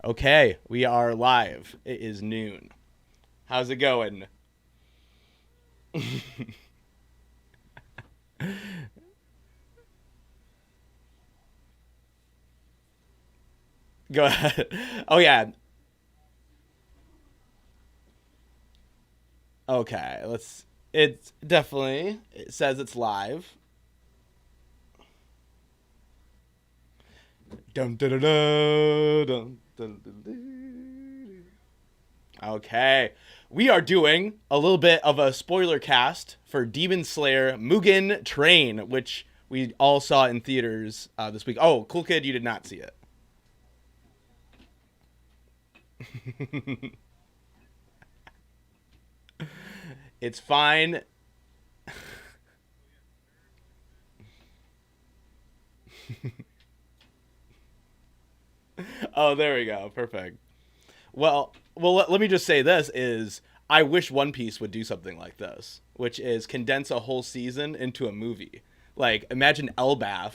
Okay, we are live. It is noon. How's it going? Go ahead. Oh yeah. Okay, let's. It definitely it says it's live. Dun, dun, dun, dun, dun, dun, dun, dun. Okay, we are doing a little bit of a spoiler cast for Demon Slayer Mugen Train, which we all saw in theaters this week. Oh, Cool Kid, you did not see it. It's fine. Oh, there we go. Perfect. Well, let me just say this is I wish One Piece would do something like this, which is condense a whole season into a movie. Like imagine Elbaf,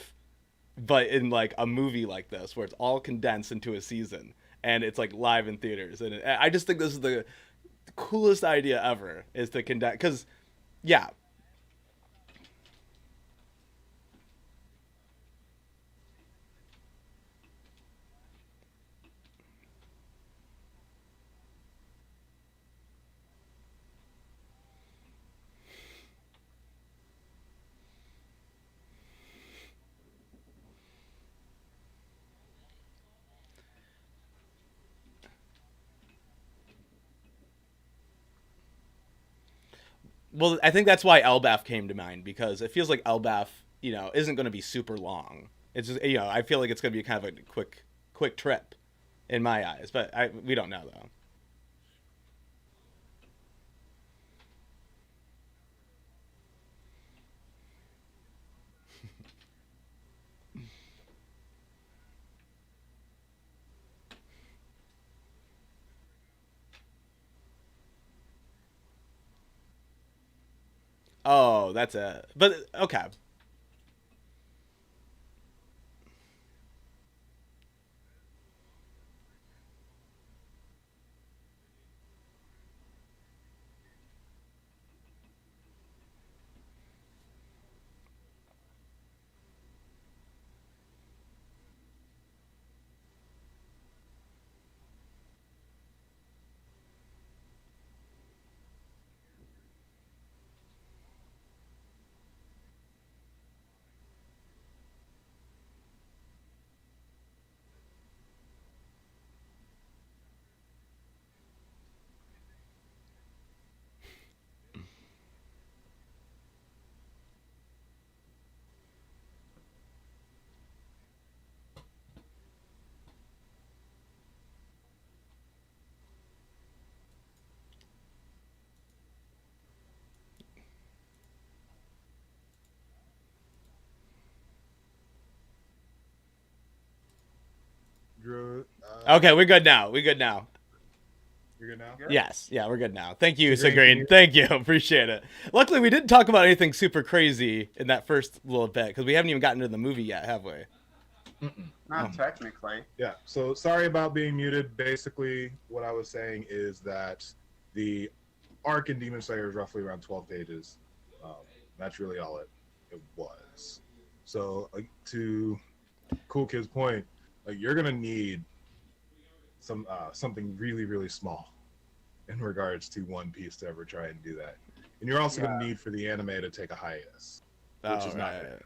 but in like a movie like this where it's all condensed into a season and it's like live in theaters. And I just think this is the coolest idea ever is to condense cuz yeah. Well, I think that's why Elbaf came to mind because it feels like Elbaf, isn't going to be super long. It's just, I feel like it's going to be kind of a quick trip in my eyes, but we don't know though. Oh, that's it. But okay. Drew, Okay, we're good now. We're good now. you're good now? Yes, yeah, we're good now. Thank you, Segreen, can Segreen. you? Thank you. Appreciate it. Luckily, we didn't talk about anything super crazy in that first little bit because we haven't even gotten to the movie yet, have we? Oh. Not technically. Yeah. So sorry about being muted. Basically, what I was saying is that the arc in Demon Slayer is roughly around 12 pages. That's really all it was. So to Cool Kid's point, you're gonna need something really really small in regards to One Piece to ever try and do that, and you're also gonna need for the anime to take a hiatus, which is not fair.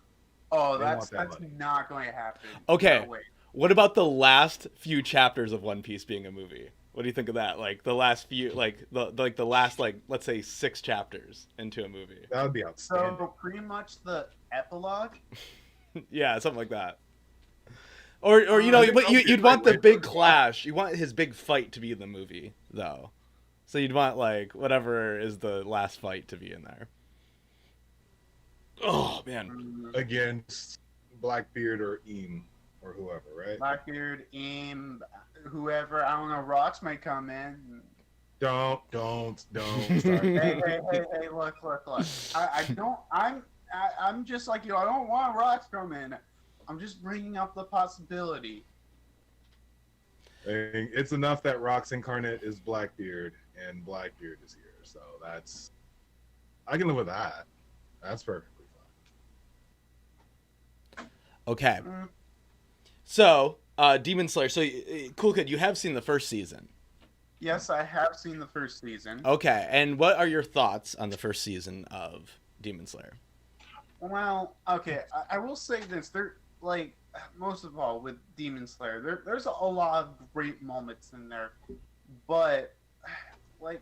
Oh, They that's want that money. not going to happen. Okay. No way. What about the last few chapters of One Piece being a movie? What do you think of that? Like the last few, like the last let's say 6 chapters into a movie. That would be outstanding. So pretty much the epilogue. Yeah, something like that. Or but you'd want the big clash. You want his big fight to be in the movie, though. So you'd want like whatever is the last fight to be in there. Oh man. Against Blackbeard or Eam or whoever, right? Blackbeard, Eam, whoever. I don't know. Rocks might come in. Don't start. Hey! Look! I don't. I'm just like you. I don't want Rocks come in. I'm just bringing up the possibility. mean, it's enough that Rock's incarnate is Blackbeard and Blackbeard is here. So that's, I can live with that. That's perfectly fine. Okay. Mm, So, Demon Slayer. So, Cool Kid, you have seen the first season. yes, I have seen the first season. Okay. And what are your thoughts on the first season of Demon Slayer? Well, okay, I will say this. There, like, most of all, with Demon Slayer, there's a lot of great moments in there. But, like,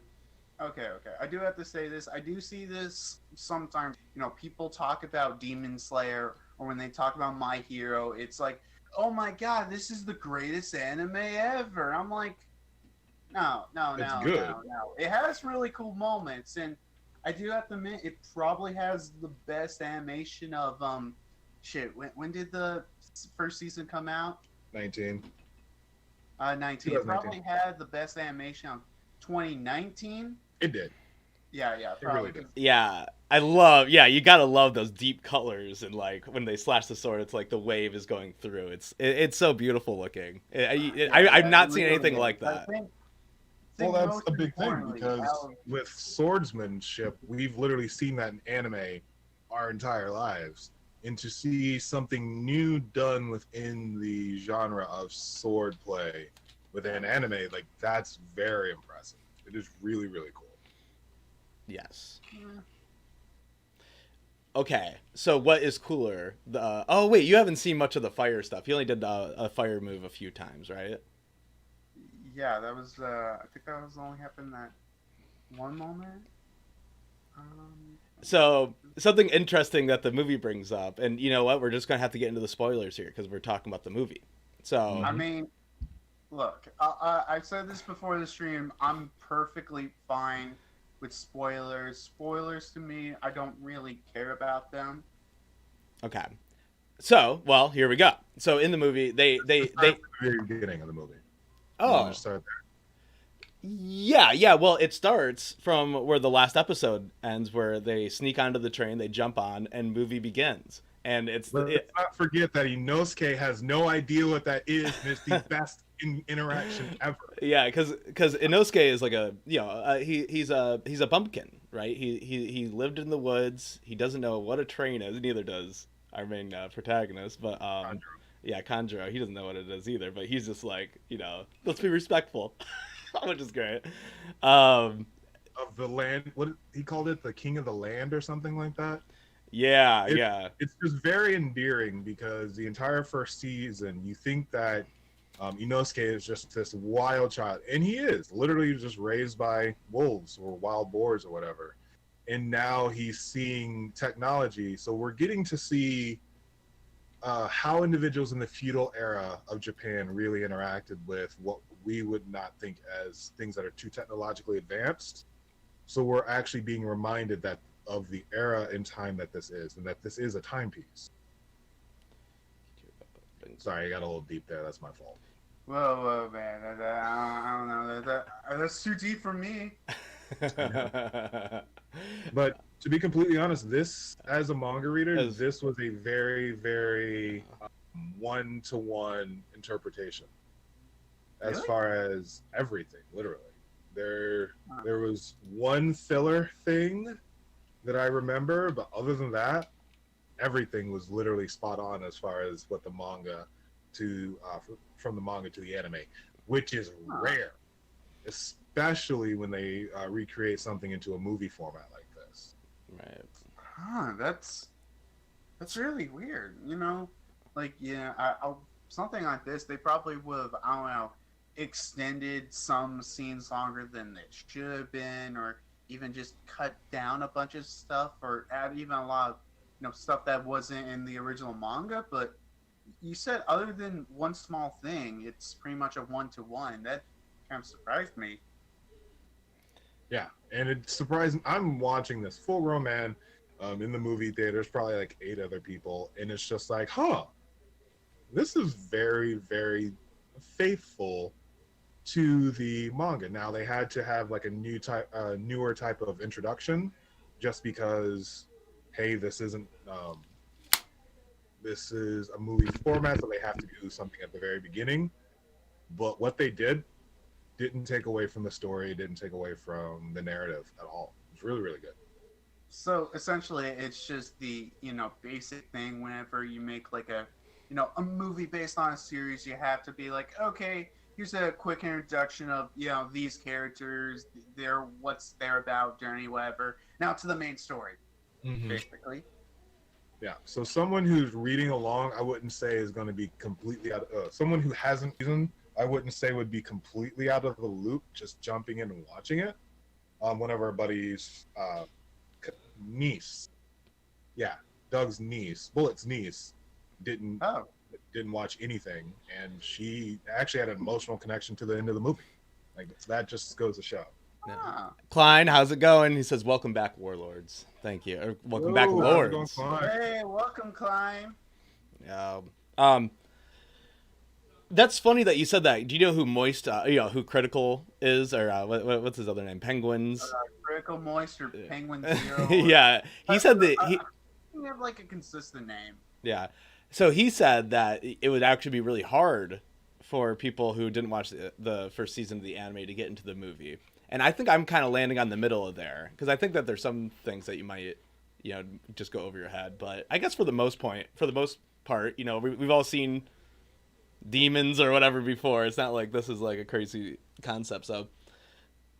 okay, I do have to say this. I do see this sometimes. You know, people talk about Demon Slayer, or when they talk about My Hero, it's like, oh my god, this is the greatest anime ever. I'm like, no, It's good. no. It has really cool moments, and I do have to admit, it probably has the best animation of shit. When did the first season come out? 19. 19. It probably had the best animation of 2019. It did. Yeah, probably. really did. Yeah, I love. Yeah, you gotta love those deep colors and like when they slash the sword, it's like the wave is going through. It's so beautiful looking. I've not seen anything like that. Well, that's most a big thing importantly, because how- with swordsmanship, we've literally seen that in anime our entire lives. And to see something new done within the genre of sword play within anime, like that's very impressive. It is really, really cool. Yes. Mm, Okay, so what is cooler? Oh wait, you haven't seen much of the fire stuff. You only did a fire move a few times, right? yeah, that was. I think that was only happened that one moment. So something interesting that the movie brings up, and you know what? We're just gonna have to get into the spoilers here because we're talking about the movie. So I mean, look, I've said this before the stream. I'm perfectly fine with spoilers. Spoilers to me, I don't really care about them. okay, so well, here we go. So in the movie, they Start at the very beginning of the movie. You wanna oh start there? yeah. Well, it starts from where the last episode ends, where they sneak onto the train, they jump on, and movie begins. And it's Let's not forget that Inosuke has no idea what that is, and it's the best interaction ever. yeah, because Inosuke is like a he's a bumpkin, right? He lived in the woods. He doesn't know what a train is. Neither does our main protagonist. But Tanjiro. yeah, Kanjuro, he doesn't know what it is either. But he's just like, let's be respectful, which is great. Of the land, what he called it, the king of the land or something like that. Yeah, It- yeah, It's just very endearing because the entire first season, you think that Inosuke is just this wild child, and he is literally just raised by wolves or wild boars or whatever. And now he's seeing technology, so we're getting to see how individuals in the feudal era of Japan really interacted with what we would not think as things that are too technologically advanced. So we're actually being reminded that of the era and time that this is, and that this is a timepiece. Sorry, I got a little deep there. That's my fault. Whoa, man! I don't know. That's too deep for me. But to be completely honest, this, as a manga reader, As- this was a very, very one-to-one interpretation as Really? far as everything, literally. There was one filler thing that I remember, but other than that, everything was literally spot on as far as what the manga to from the manga to the anime, which is rare, especially when they recreate something into a movie format like this. right. Huh? That's really weird. Like something like this, they probably would have, I don't know, extended some scenes longer than they should have been, or even just cut down a bunch of stuff, or add even a lot of stuff that wasn't in the original manga. But you said other than one small thing, it's pretty much a one-to-one. That kind of surprised me. Yeah, and it's surprising. I'm watching this full-grown man in the movie theater. There's probably like 8 other people, and it's just like, this is very, very faithful to the manga. Now they had to have like a newer type of introduction, just because, hey, this isn't this is a movie format, so they have to do something at the very beginning. but what they didn't take away from the story, didn't take away from the narrative at all. It's really, really good. So essentially, it's just the basic thing. Whenever you make like a movie based on a series, you have to be like, okay, here's a quick introduction of these characters, what's they're about, journey, whatever. Now to the main story, basically. Yeah. So someone who's reading along, I wouldn't say is going to be completely out. Someone who hasn't seen, I wouldn't say would be completely out of the loop, just jumping in and watching it. One of our buddies, niece, Doug's niece, Bullet's niece, didn't watch anything, and she actually had an emotional connection to the end of the movie. Like, that just goes to show. Yeah. Klein, how's it going? He says, "Welcome back, Warlords." Thank you. Or, welcome back, Lords. Hey, welcome, Klein. That's funny that you said that. Do you know who Moist, who Critical is, or what's his other name? Penguins. Critical Moist or Penguin Zero. Yeah, he said that he have like a consistent name. Yeah, so he said that it would actually be really hard for people who didn't watch the first season of the anime to get into the movie. And I think I'm kind of landing on the middle of there, because I think that there's some things that you might, just go over your head. But I guess for the most part, we've all seen demons or whatever before. It's not like this is like a crazy concept. So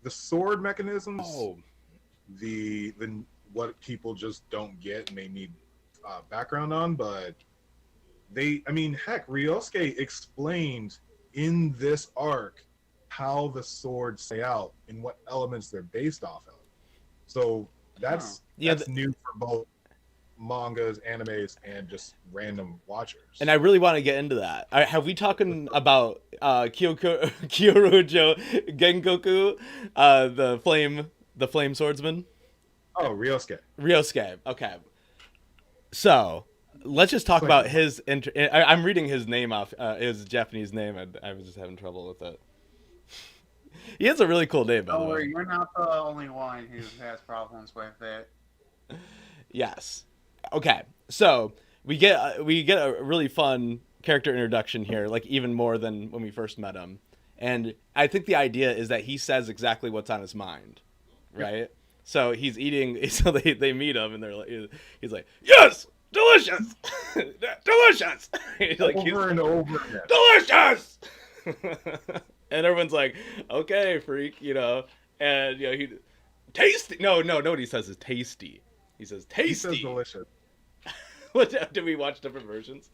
the sword mechanisms, the what people just don't get and they need background on, but heck, Ryosuke explained in this arc how the swords stay out and what elements they're based off of. So that's new for both mangas, animes, and just random watchers. And I really want to get into that. Have we talking about Kyorujo Gengoku, the flame swordsman? Oh, Ryosuke. Okay. So let's just talk about his. I'm reading his name off, his Japanese name, and I was just having trouble with it. He has a really cool name, by the way. Don't worry, you're not the only one who has problems with it. Yes. Okay. So we get a really fun character introduction here, like even more than when we first met him. And I think the idea is that he says exactly what's on his mind, right? Yep. So he's eating. So they meet him, and he's like, "Yes, delicious, delicious." Over and over again. Delicious. And everyone's like, "Okay, freak," and he tasty. No, what he says is tasty. He says tasty. He says delicious. What? Do we watch different versions?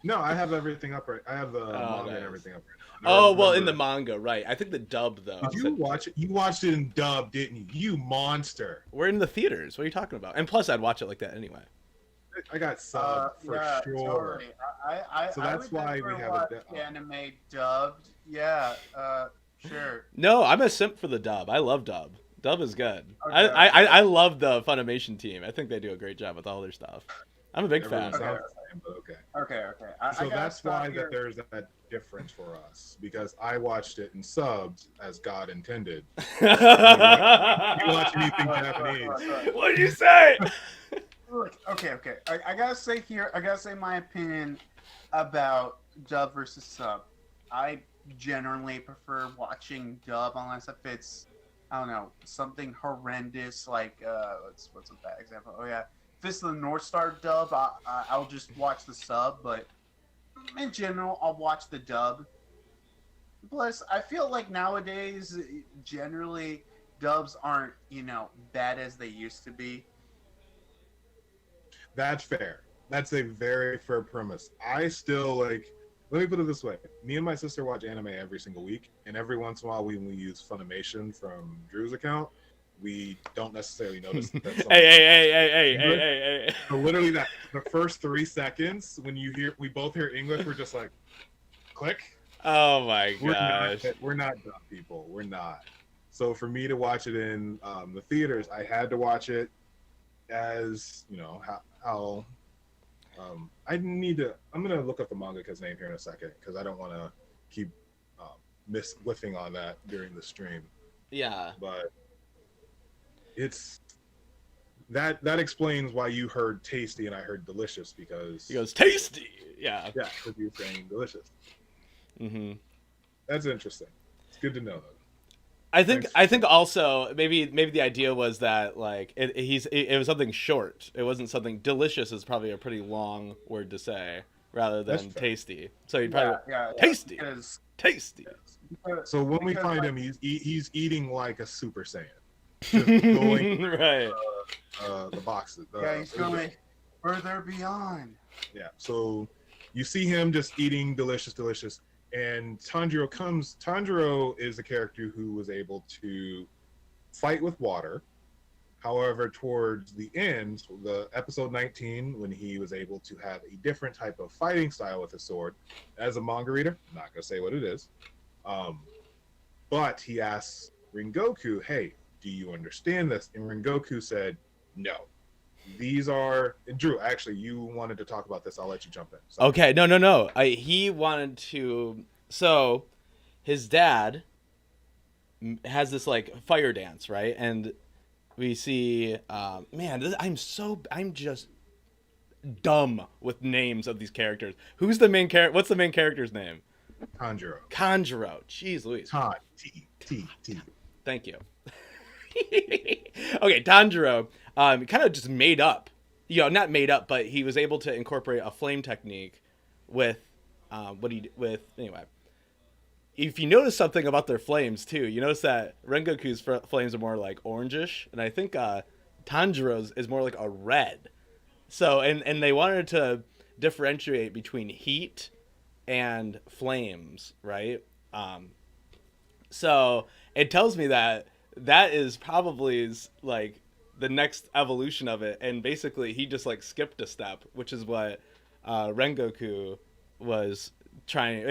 No, I have everything up right. I have the manga and everything up right now. Oh, well, in the manga, right. I think the dub, though. Did you watch it? You watched it in dub, didn't you? You monster. We're in the theaters. What are you talking about? And plus, I'd watch it like that anyway. I got sub for sure. Totally. So that's why we have it anime dubbed. Yeah, sure. No, I'm a simp for the dub. I love dub. Dub is good. Okay. I love the Funimation team. I think they do a great job with all their stuff. I'm a big fan. Okay. So that's why that there's that difference for us, because I watched it in subbed as God intended. You watch anything Japanese? What did you say? Okay. I gotta say my opinion about dub versus sub. I generally prefer watching dub unless if it's, I don't know, something horrendous like what's a bad example? Oh yeah, Fist of the North Star dub. I'll just watch the sub, but in general, I'll watch the dub. Plus, I feel like nowadays, generally, dubs aren't bad as they used to be. That's fair. That's a very fair premise. I still let me put it this way. Me and my sister watch anime every single week, and every once in a while when we use Funimation from Drew's account, we don't necessarily notice that Hey. So literally the first 3 seconds when we both hear English, we're just like, click. Oh my gosh. We're not dumb people. We're not. So for me to watch it in the theaters, I had to watch it as, how I'm gonna look up the mangaka's name here in a second, because I don't want to keep whiffing on that during the stream. Yeah, but it's that explains why you heard tasty and I heard delicious, because he goes tasty. Yeah, because you're saying delicious. That's interesting. It's good to know. I think Thanks. I think also maybe the idea was that like it was something short. It wasn't something delicious is probably a pretty long word to say rather That's than fair. tasty. So he'd Yeah, probably yeah, tasty, because, tasty. So when we because, find like, him, he's eating like a Super Saiyan, just going Right. the boxes. yeah, he's going further beyond. Yeah. So you see him just eating delicious, and Tanjiro comes. Tanjiro is a character who was able to fight with water. However, towards the end, the episode 19, when he was able to have a different type of fighting style with a sword, as a manga reader, I'm not gonna say what it is, but he asks Ringoku, "Hey, do you understand this?" And Ringoku said, "No. These are." And Drew, actually, you wanted to talk about this. I'll let you jump in. Sorry. Okay, no. He wanted to. So, his dad has this like fire dance, right? And we see, man, I'm just dumb with names of these characters. Who's the main character? What's the main character's name? Tanjiro. Kanjiro. Jeez Louise. T. Thank you. Okay, Tanjiro, kind of just made up. Not made up, but he was able to incorporate a flame technique with, anyway. If you notice something about their flames too, you notice that Rengoku's flames are more like orangish, and I think Tanjiro's is more like a red. So, and they wanted to differentiate between heat and flames, right? So it tells me that is probably like the next evolution of it, and basically he just like skipped a step, which is what Rengoku was trying,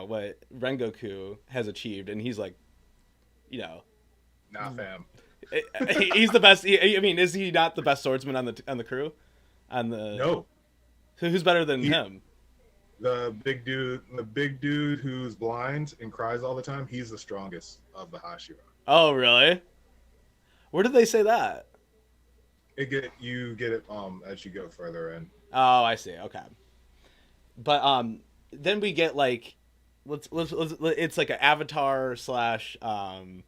what Rengoku has achieved, and he's like, Nah, fam. he's the best. I mean, is he not the best swordsman on the crew? No. Who's better than him? The big dude who's blind and cries all the time, he's the strongest of the Hashira. Oh, really? Where did they say that? You get it as you go further in. Oh, I see. Okay. But then we get like let's it's like an Avatar slash Hunter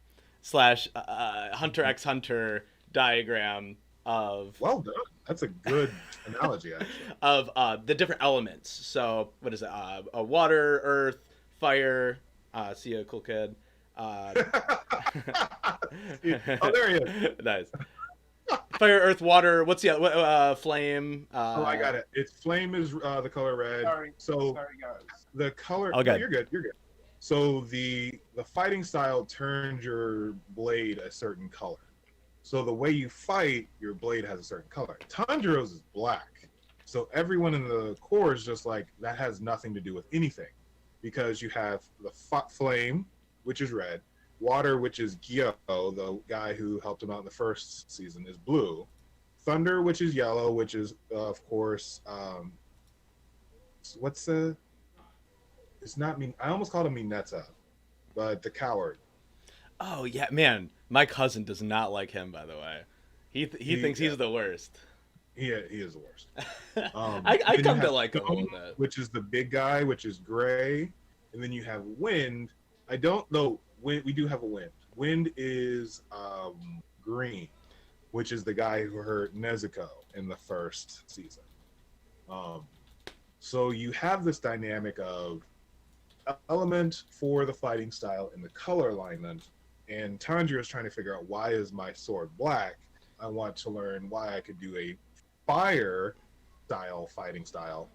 x Hunter diagram of Well done. That's a good analogy, actually. of the different elements. So what is it? Water, earth, fire. See a cool kid. Oh, there he is. Nice. Fire, earth, water. What's the flame? Oh, I got it. It's flame is the color red. Sorry, guys. The color. Okay. No, you're good. You're good. So the fighting style turns your blade a certain color. So the way you fight, your blade has a certain color. Tanjiro's is black. So everyone in the core is just like, that has nothing to do with anything. Because you have the flame, which is red. Water, which is Gyo, the guy who helped him out in the first season, is blue. Thunder, which is yellow, which is, of course, it's not me. I almost called him Mineta, but the coward. Oh yeah, man. My cousin does not like him. By the way, he thinks he's the worst. He is the worst. I come to like him a little bit. Which is the big guy, which is gray, and then you have wind. I don't know. We do have a wind. Wind is green, which is the guy who hurt Nezuko in the first season. So you have this dynamic of element for the fighting style and the color alignment, and Tanjiro is trying to figure out, why is my sword black? I want to learn why I could do a fire style fighting style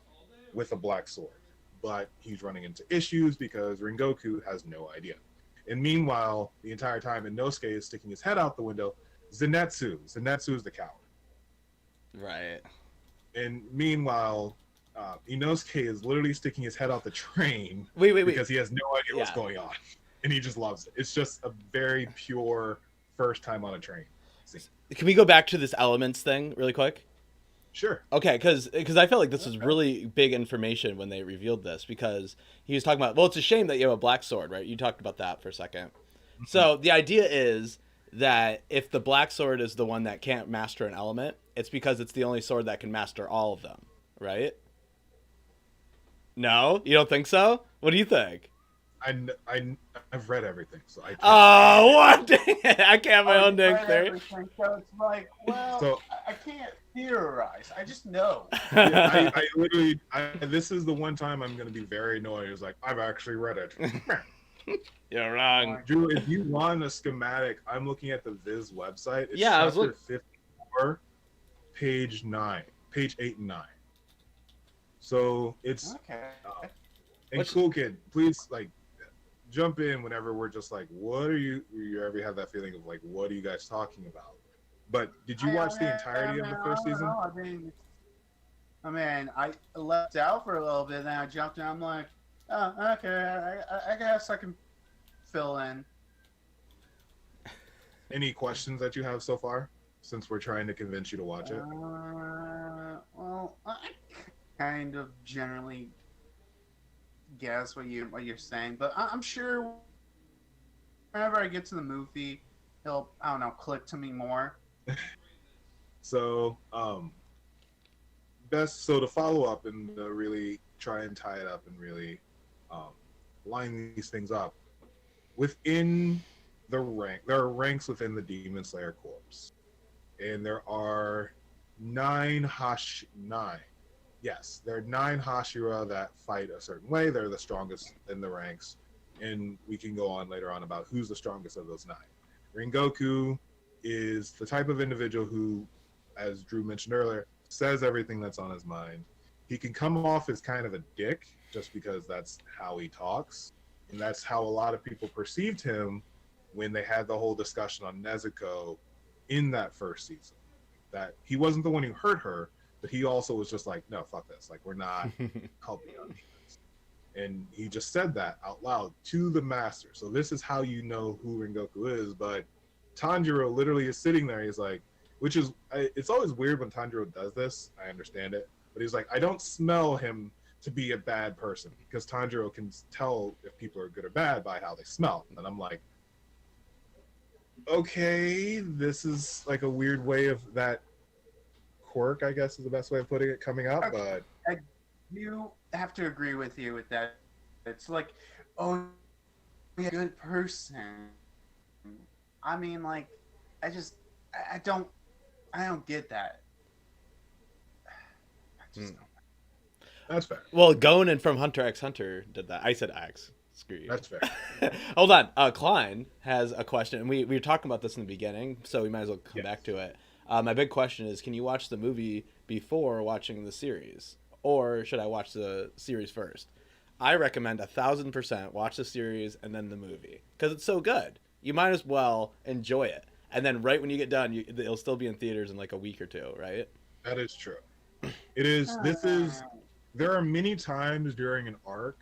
with a black sword, but he's running into issues because Ringoku has no idea. And meanwhile, the entire time Inosuke is sticking his head out the window. Zenetsu is the coward. Right. And meanwhile, Inosuke is literally sticking his head out the train because he has no idea what's going on, and he just loves it. It's just a very pure first time on a train. Can we go back to this elements thing really quick? Sure. Okay, because I felt like this was really big information when they revealed this, because he was talking about, well, it's a shame that you have a black sword, right? You talked about that for a second. Mm-hmm. So the idea is that if the black sword is the one that can't master an element, it's because it's the only sword that can master all of them, right? No? You don't think so? What do you think? I've read everything, so I can't. Oh, what? Dang it. I can't have my own dang Right, theory. everything. So it's like, well, So I can't theorize. I just know. yeah, I literally, this is the one time I'm going to be very annoyed. It's like, I've actually read it. You're wrong. Drew, if you want a schematic, I'm looking at the Viz website. It's Yeah, I was chapter 54, page 8 and 9. So it's Okay. and cool kid, please like jump in whenever we're just like, what are you ever have that feeling of like, what are you guys talking about? But did you watch the entirety of the first season? I mean, I left out for a little bit, then I jumped in. I'm like, oh, okay, I guess I can fill in. Any questions that you have so far, since we're trying to convince you to watch it? Well, I kind of generally guess what you're saying, but I'm sure whenever I get to the movie, it'll, I don't know, click to me more. So, so to follow up and really try and tie it up and really line these things up, within the rank, there are ranks within the Demon Slayer Corps, and there are 9 Yes, there are 9 Hashira that fight a certain way. They're the strongest in the ranks, and we can go on later on about who's the strongest of those 9. Ringoku is the type of individual who, as Drew mentioned earlier, says everything that's on his mind. He can come off as kind of a dick just because that's how he talks, and that's how a lot of people perceived him when they had the whole discussion on Nezuko in that first season. That he wasn't the one who hurt her, but he also was just like, no, fuck this. Like, we're not helping our demons. And he just said that out loud to the master. So this is how you know who Ringoku is. But Tanjiro literally is sitting there. He's like, it's always weird when Tanjiro does this. I understand it. But he's like, I don't smell him to be a bad person, because Tanjiro can tell if people are good or bad by how they smell. And I'm like, okay, this is like a weird way of that quirk, I guess is the best way of putting it, coming up. But I do have to agree with you with that. It's like, oh, you're a good person. I mean, like, I don't get that. I just don't. That's fair. Well, Gonen from Hunter x Hunter did that. I said X. Screw you. That's fair. Hold on. Klein has a question, and we were talking about this in the beginning, so we might as well come back to it. My big question is, can you watch the movie before watching the series? Or should I watch the series first? I recommend 1,000% watch the series and then the movie, because it's so good. You might as well enjoy it. And then right when you get done, it'll still be in theaters in like a week or two, right? That is true. There are many times during an arc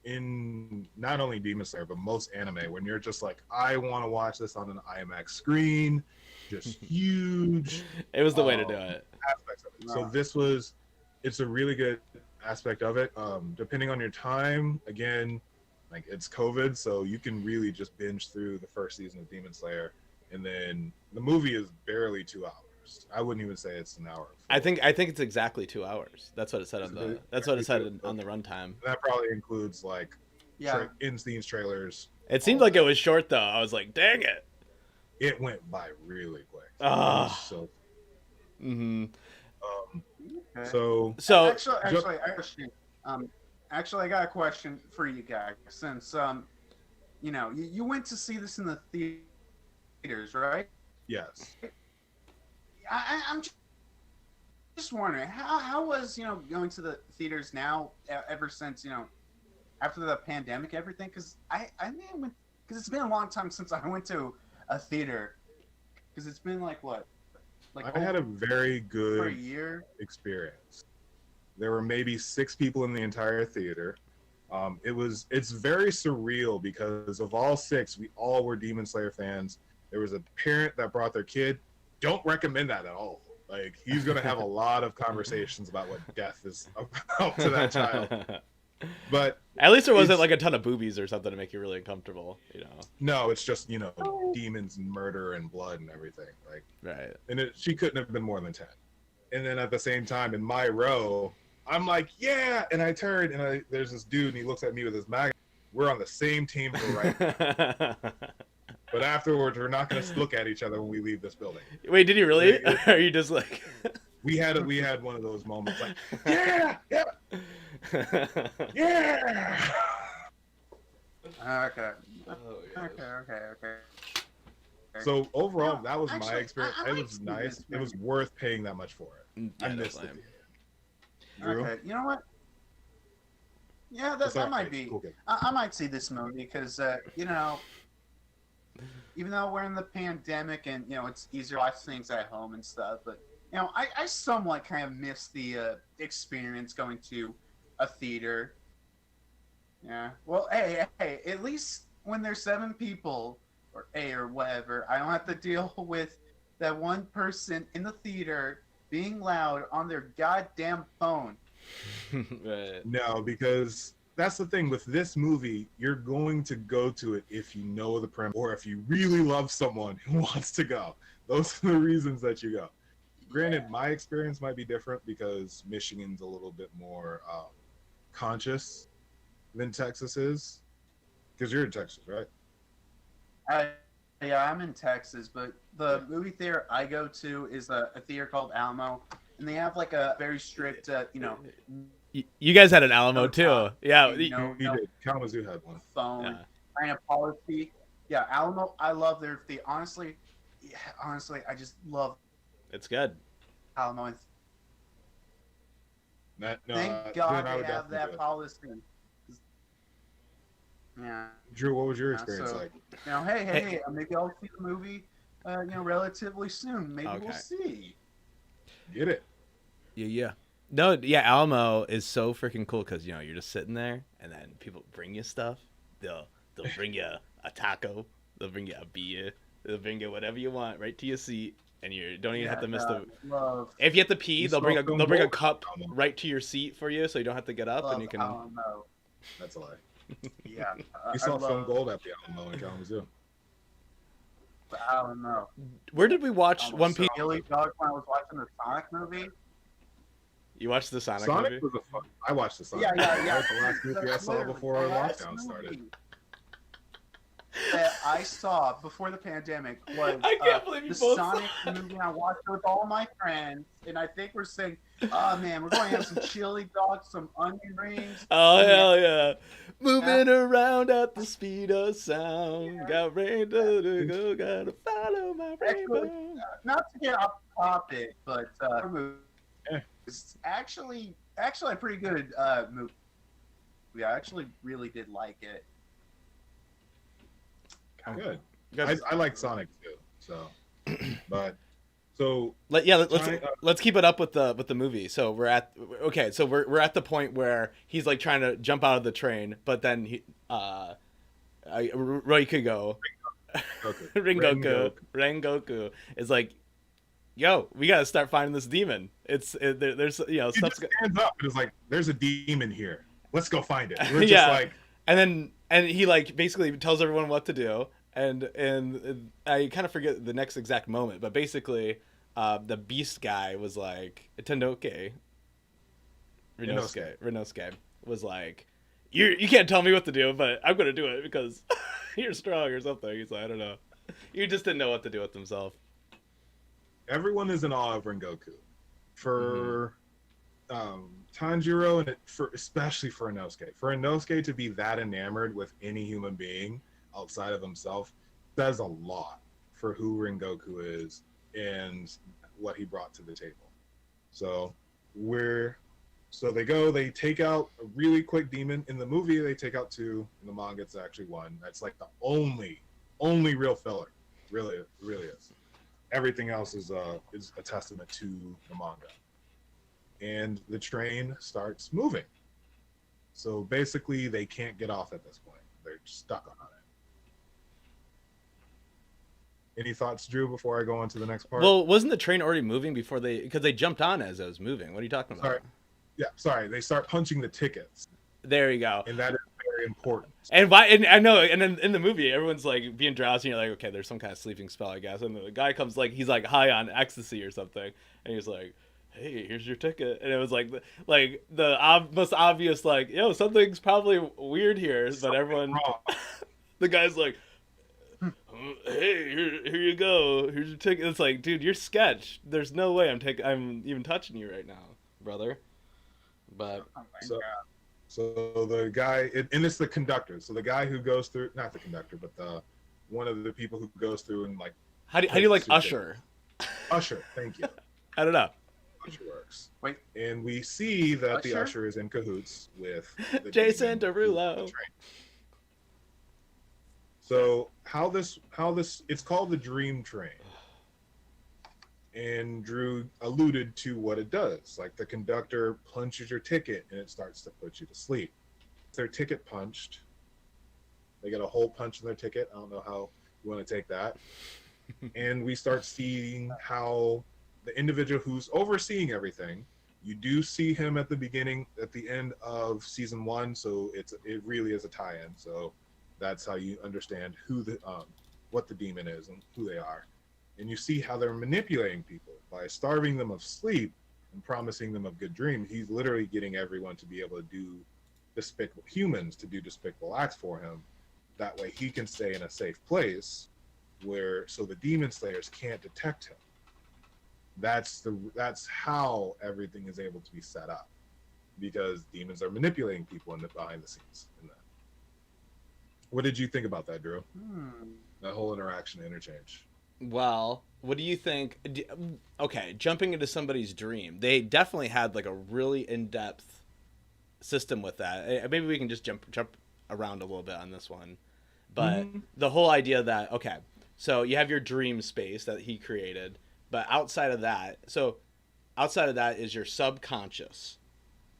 in not only Demon Slayer, but most anime, when you're just like, I want to watch this on an IMAX screen, just huge. It was the way to do it. Aspects of it. So it's a really good aspect of it. Depending on your time, again, like, it's COVID, so you can really just binge through the first season of Demon Slayer, and then the movie is barely 2 hours. I wouldn't even say it's an hour. I think it's exactly 2 hours. That's what it said on the. That's what it said on the runtime. That probably includes like in-scenes trailers. It seemed like it was short though. I was like, dang it. It went by really quick. So. Mm-hmm. Okay. So actually, I got a question for you guys. Since you went to see this in the theaters, right? Yes. I'm just wondering how was going to the theaters now ever since after the pandemic, everything, because because it's been a long time since I went to a theater, because it's been like I had a very good for a year experience. There were maybe 6 people in the entire theater. It's very surreal because of all 6, we all were Demon Slayer fans. There was a parent that brought their kid. Don't recommend that at all. Like, he's going to have a lot of conversations about what death is about to that child. But at least there wasn't like a ton of boobies or something to make you really uncomfortable, No, it's just, demons and murder and blood and everything. Like, right. And she couldn't have been more than 10. And then at the same time, in my row, I'm like, yeah. And I turn and there's this dude and he looks at me with his Manga. we're on the same team for right now. But afterwards, we're not going to look at each other when we leave this building. Wait, did he really? Or are you just like? We had one of those moments like, yeah, yeah, yeah. Okay. Oh, Okay. So overall, No, that was actually, my experience. I It might was see nice. this It was movie. worth paying that much for it. I Yeah, missed definitely. it. Drew? Okay, you know what? Yeah, It's that all might right. be. Cool, good. I might see this movie because, you know, even though we're in the pandemic and, you know, it's easier to watch things at home and stuff, but, you know, I somewhat kind of miss the experience going to a theater. Yeah. Well, hey, at least when there's 7 people, or 8 or whatever, I don't have to deal with that one person in the theater being loud on their goddamn phone. Right. No, because that's the thing with this movie. You're going to go to it if you know the premise or if you really love someone who wants to go. Those are the reasons that you go. Granted, my experience might be different because Michigan's a little bit more conscious than Texas is. Because you're in Texas, right? Yeah, I'm in Texas, but the movie theater I go to is a theater called Alamo, and they have like a very strict, you know, You guys had an Alamo No too. talk. Yeah. no, We did. Kalamazoo had one. phone Yeah. kind of policy. Yeah, Alamo, I love their theater. Honestly, I just love It's good. Alamo. And No, thank then God I would they have definitely do that it. policy. Yeah. Drew, what was your Yeah, experience so- like? You know, hey, maybe I'll see the movie, you know, relatively soon. Maybe Okay. we'll see. Get it? Yeah. No, yeah, Alamo is so freaking cool because, you know, you're just sitting there and then people bring you stuff. They'll bring you a taco. They'll bring you a beer. They'll bring you whatever you want right to your seat, and you don't even have to miss the. Love, If you have to pee, You they'll bring a smell they'll bring a gold, cup Alamo. right to your seat for you, so you don't have to get up love and you can. Alamo. That's a lie. Yeah, We saw I film love gold at the Alamo in Kalamazoo. Alamo. Where did we watch Almost One Piece? so Billy Dog when I was watching the Sonic movie. You watched the Sonic Sonic movie? was a fun. I watched the Sonic. Yeah. That was the last movie I saw Literally, before the last lockdown started. movie that I saw before the pandemic was I can't believe you the both Sonic movie. I watched it with all my friends, and I think we're saying, "Oh man, we're going to have some chili dogs, some onion rings." Oh Yeah. hell yeah! Moving around at the speed of sound. Yeah. Got rainbow to go, gotta follow my Actually, rainbow. Not to get off topic, but Eh. it's actually a pretty good movie. I actually really did like it. Good. Good. I like Sonic too. So, but so Let's keep it up with the movie. So we're at the point where he's like trying to jump out of the train, but then Roikugo Goku. Rengoku is like, yo, we gotta start finding this demon. There's He stuff's just stands up and is like, "There's a demon here. Let's go find it." We're just Yeah. like, and he like basically tells everyone what to do, and I kind of forget the next exact moment, but basically the beast guy was like Rinosuke was like, you can't tell me what to do, but I'm gonna do it because you're strong or something. He's like, I don't know, you just didn't know what to do with himself. everyone is in awe of Ringoku. For Tanjiro and especially for Inosuke. For Inosuke to be that enamored with any human being outside of himself says a lot for who Ringoku is and what he brought to the table. So they take out a really quick demon. In the movie, they take out 2. In the manga, it's actually 1. That's like the only real filler. Really, it really is. Everything else is a testament to the manga. And the train starts moving. So basically, they can't get off at this point. They're stuck on it. Any thoughts, Drew, before I go on to the next part? Well, wasn't the train already moving before because they jumped on as it was moving? What are you talking about? Sorry. They start punching the tickets, There you go. and that is very important. And why? And I know. And in the movie, everyone's like being drowsy. And you're like, okay, there's some kind of sleeping spell, I guess. And the guy comes like he's like high on ecstasy or something, and he's like, hey, here's your ticket. And it was like most obvious, like, yo, something's probably weird here. But Something everyone, wrong. the guy's like, hey, here you go. Here's your ticket. It's like, dude, you're sketch. There's no way I'm even touching you right now, brother. But Oh my So- God. So the guy, and it's the conductor. So the guy who goes through, not the conductor, but one of the people who goes through and like how do you like Super. Usher? Usher. Thank you. I don't know. Usher works. Wait. And we see that the Usher? Usher is in cahoots with the Jason demon Derulo. who's trained. So how this it's called the Dream Train. And Drew alluded to what it does. Like the conductor punches your ticket and it starts to put you to sleep. Their ticket punched. They get a hole punch in their ticket. I don't know how you want to take that. And we start seeing how the individual who's overseeing everything, you do see him at the beginning, at the end of season 1. So it really is a tie-in. So that's how you understand who what the demon is and who they are. And you see how they're manipulating people by starving them of sleep and promising them of good dreams. He's literally getting everyone to be able to do humans to do despicable acts for him. That way he can stay in a safe place so the demon slayers can't detect him. That's how everything is able to be set up, because demons are manipulating people behind the scenes in that. What did you think about that, Drew? That whole interchange. Well, what do you think? Okay, jumping into somebody's dream. They definitely had like a really in-depth system with that. Maybe we can just jump around a little bit on this one. But the whole idea that, okay, so you have your dream space that he created, but outside of that is your subconscious,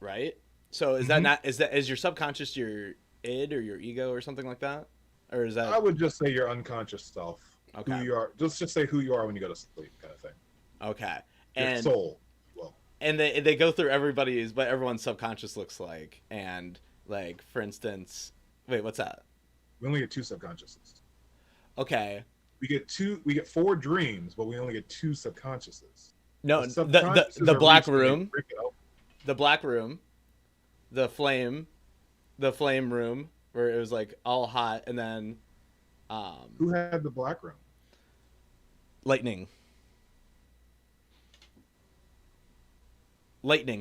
right? So is is your subconscious your id or your ego or something like that? Or is that I would just say your unconscious self. Okay. Who you are. Just say who you are when you go to sleep, kind of thing. Okay. Your And soul. Well, and they go through what everyone's subconscious looks like. And like, for instance, wait, what's that? we only get 2 subconsciouses. Okay. We get 4 dreams, but we only get 2 subconsciouses. No, The subconsciouses the are black reached when they room, break it open. the black room, the flame room where it was like all hot, and then Who had the black room? lightning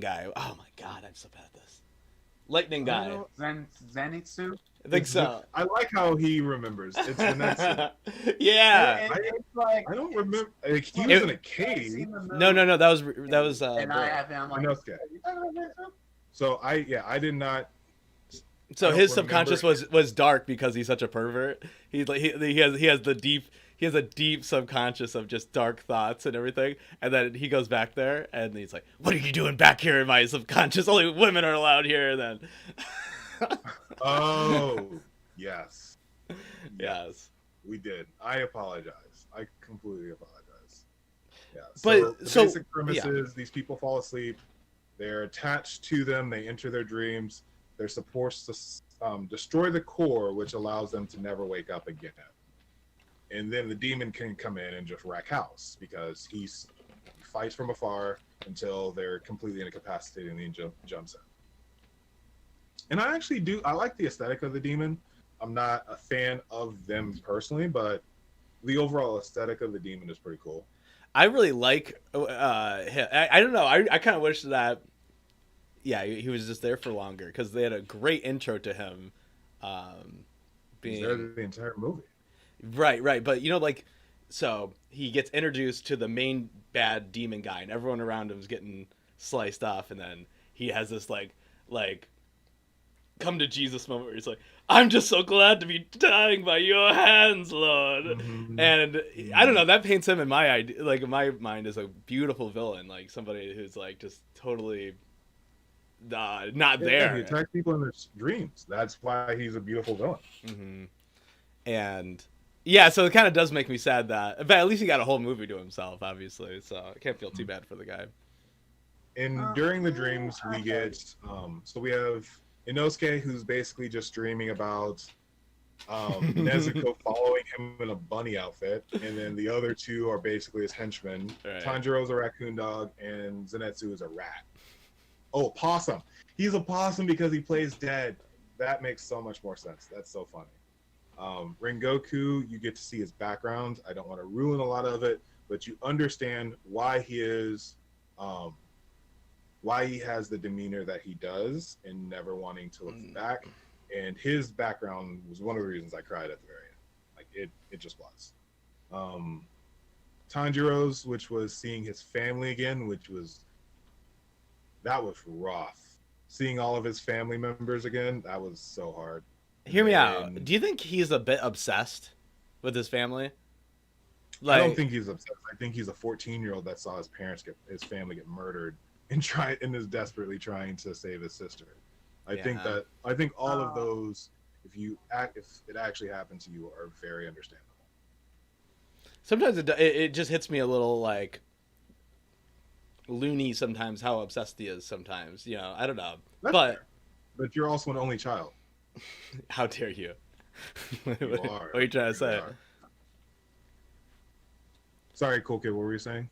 guy. Oh my god, I'm so bad at this. Lightning I don't guy. know. Zenitsu? I think so. I like how he remembers. It's Zenetsu. Yeah. It's like, I don't remember. Like, he was in a I've cave. seen the movie, No. That was. and I have him like, Inosuke. "Are you talking about Zenitsu?" So I did not. So I don't his remember. subconscious was dark because he's such a pervert. He's like he has a deep subconscious of just dark thoughts and everything. And then he goes back there and he's like, "What are you doing back here in my subconscious? Only women are allowed here." And then Oh, yes. yes. We did. I apologize. I completely apologize. Yeah. But- the so- basic premise is these people fall asleep. They're attached to them. They enter their dreams. They're supposed to destroy the core, which allows them to never wake up again. And then the demon can come in and just wreck house because he fights from afar until they're completely incapacitated and then jumps in. And I actually I like the aesthetic of the demon. I'm not a fan of them personally, but the overall aesthetic of the demon is pretty cool. I really like him. I don't know. I kind of wish that he was just there for longer because they had a great intro to him He's there the entire movie. Right. But so he gets introduced to the main bad demon guy, and everyone around him is getting sliced off, and then he has this like come to Jesus moment where he's like, "I'm just so glad to be dying by your hands, Lord." Mm-hmm. And I don't know, that paints him in my mind as a beautiful villain, like somebody who's like just totally not there. He attacks people in their dreams. That's why he's a beautiful villain. Mm-hmm. And yeah, so it kind of does make me sad but at least he got a whole movie to himself, obviously, so I can't feel too bad for the guy. And during the dreams, we get so we have Inosuke, who's basically just dreaming about Nezuko following him in a bunny outfit, and then the other two are basically his henchmen. Right. Tanjiro's a raccoon dog, and Zenetsu is a rat. Oh, possum. He's a possum because he plays dead. That makes so much more sense. That's so funny. Ringoku, you get to see his background. I don't want to ruin a lot of it, but you understand why he is, why he has the demeanor that he does and never wanting to look back. And his background was one of the reasons I cried at the very end. Like it just was. Tanjiro's, which was seeing his family again, that was rough. Seeing all of his family members again, that was so hard. Hear me out. Do you think he's a bit obsessed with his family? I don't think he's obsessed. I think he's a 14-year-old that saw his family get murdered and is desperately trying to save his sister. I think all of those, if it actually happened to you, are very understandable. Sometimes it just hits me a little like loony. Sometimes how obsessed he is. Sometimes I don't know. But you're also an only child. How dare you? What are What you trying to say? Sorry, Cool Kid, what were you saying?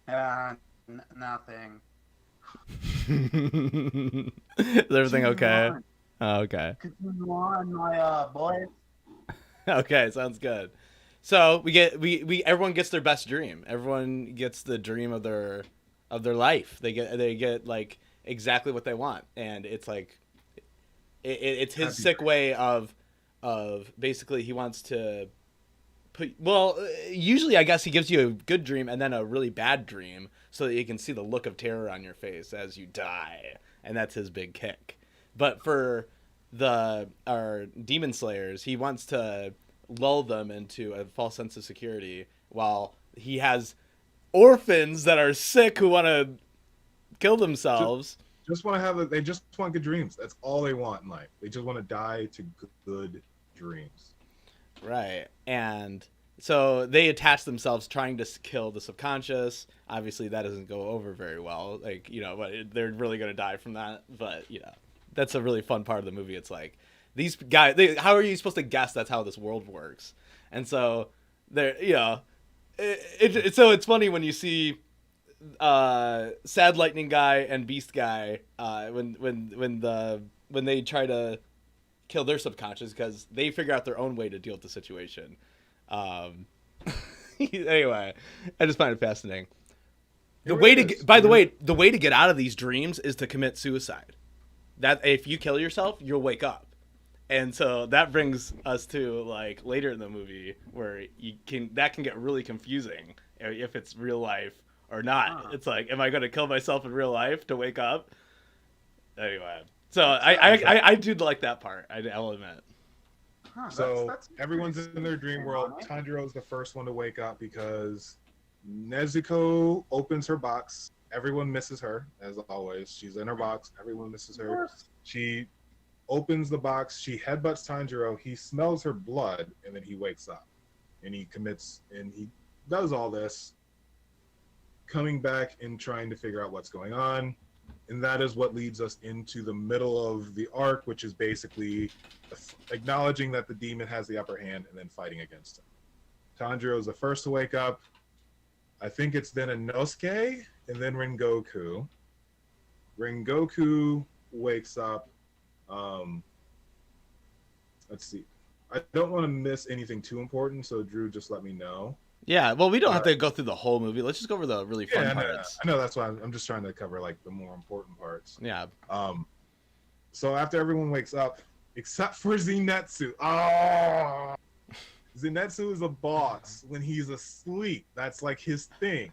Nothing. Is everything okay? Oh, okay. Continue on, my boys. Okay, sounds good. So we everyone gets their best dream. Everyone gets the dream of their life. They get like exactly what they want, and it's like it's his sick way of basically he wants to put. Well, usually I guess he gives you a good dream and then a really bad dream so that you can see the look of terror on your face as you die, and that's his big kick. But for our demon slayers, he wants to lull them into a false sense of security while he has orphans that are sick who want to kill themselves. They just want good dreams. That's all they want in life. They just want to die to good dreams. Right. And so they attach themselves trying to kill the subconscious. Obviously that doesn't go over very well. Like, but they're really going to die from that. But, that's a really fun part of the movie. It's like these guys, how are you supposed to guess that's how this world works? And so they're, so it's funny when you see Sad Lightning guy and Beast guy when they try to kill their subconscious because they figure out their own way to deal with the situation. Anyway, I just find it fascinating. The way to get out of these dreams is to commit suicide. That if you kill yourself, you'll wake up. And so that brings us to like later in the movie where that can get really confusing if it's real life or not. It's like, am I going to kill myself in real life to wake up? Anyway, so I do like that part. I'll admit. That's everyone's in their dream world. Tanjiro's the first one to wake up because Nezuko opens her box. Everyone misses her, as always. She's in her box. Everyone misses her. She opens the box. She headbutts Tanjiro. He smells her blood, and then he wakes up. And he does all this, coming back and trying to figure out what's going on. And that is what leads us into the middle of the arc, which is basically acknowledging that the demon has the upper hand and then fighting against him. Tanjiro is the first to wake up. I think it's then Inosuke and then Ringoku. Ringoku wakes up. Let's see. I don't want to miss anything too important, so Drew, just let me know. Yeah, well, we don't have to go through the whole movie. Let's just go over the really fun parts. I know that's why I'm just trying to cover like the more important parts. Yeah. So after everyone wakes up, except for Zenetsu. Oh, Zenetsu is a boss when he's asleep. That's like his thing.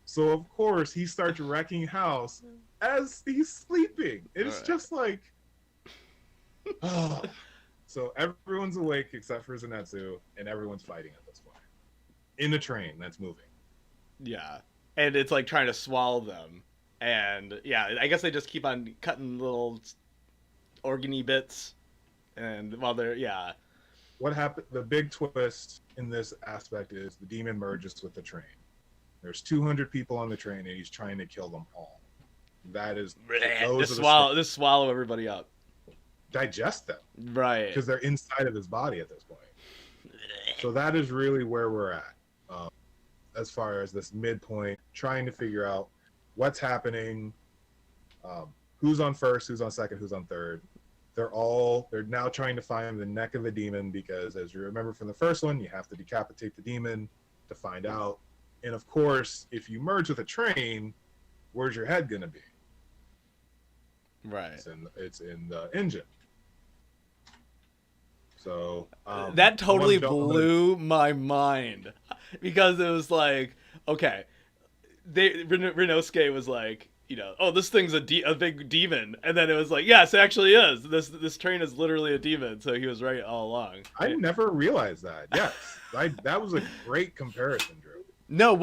So of course he starts wrecking house as he's sleeping. It's just like, oh. So everyone's awake except for Zenetsu, and everyone's fighting at this point. In a train that's moving. Yeah. And it's like trying to swallow them. And yeah, I guess they just keep on cutting little organy bits. And while they're, What happened? The big twist in this aspect is the demon merges with the train. There's 200 people on the train, and he's trying to kill them all. That is just swallow everybody up. digest them, Right. because they're inside of his body at this point. So that is really where we're at, as far as this midpoint, trying to figure out what's happening, who's on first, who's on second, who's on third. They're now trying to find the neck of the demon, because as you remember from the first one, you have to decapitate the demon to find out. And of course, if you merge with a train, where's your head gonna be? Right. It's in the engine. So that totally blew my mind, because it was like, okay, Rinosuke was like, you know, oh, this thing's a big demon, and then it was like, yes, it actually is. This train is literally a demon. So he was right all along. I never realized that. Yes, that was a great comparison, Drew. No,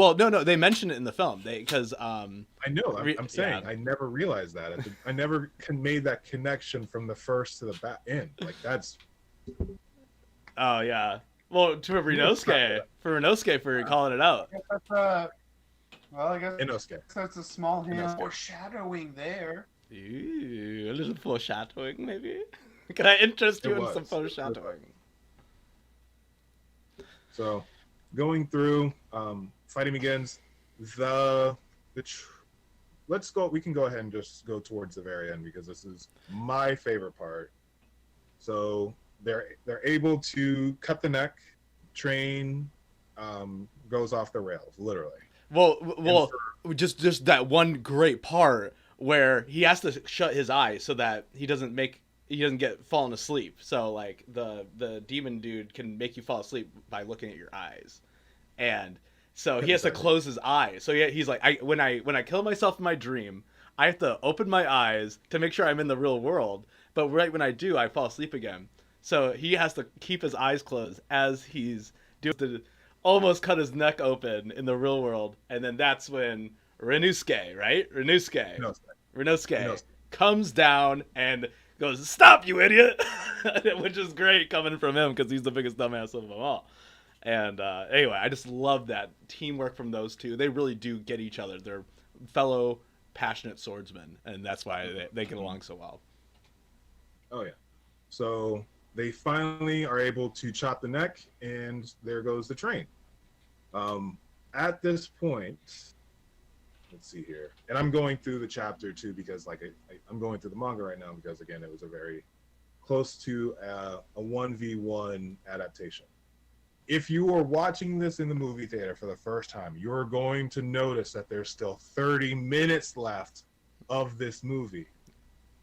they mentioned it in the film. Because I know. I'm saying I never realized that. I never made that connection from the first to the back end. Like that's. Oh yeah. Well, to Rinosuke for calling it out. I guess Inosuke. that's a small hint. Foreshadowing there. Ooh, a little foreshadowing, maybe. Can I interest you in some foreshadowing? So, going through, fighting begins. Let's go. We can go ahead and just go towards the very end, because this is my favorite part. So they're able to cut the neck. Train goes off the rails, literally. Well, just that one great part where he has to shut his eyes so that he doesn't get fallen asleep. So like the demon dude can make you fall asleep by looking at your eyes, and so he has to close his eyes. So he's like, when I kill myself in my dream, I have to open my eyes to make sure I'm in the real world. But right when I do, I fall asleep again. So he has to keep his eyes closed as he's doing to almost cut his neck open in the real world. And then that's when Ringoku comes down and goes, "Stop, you idiot!" Which is great coming from him, because he's the biggest dumbass of them all. And anyway, I just love that teamwork from those two. They really do get each other. They're fellow passionate swordsmen, and that's why they get along so well. Oh yeah. So they finally are able to chop the neck, and there goes the train. At this point, let's see here, and I'm going through the chapter too, because I'm going through the manga right now, because again, it was a very close to a 1v1 adaptation. If you are watching this in the movie theater for the first time, you're going to notice that there's still 30 minutes left of this movie.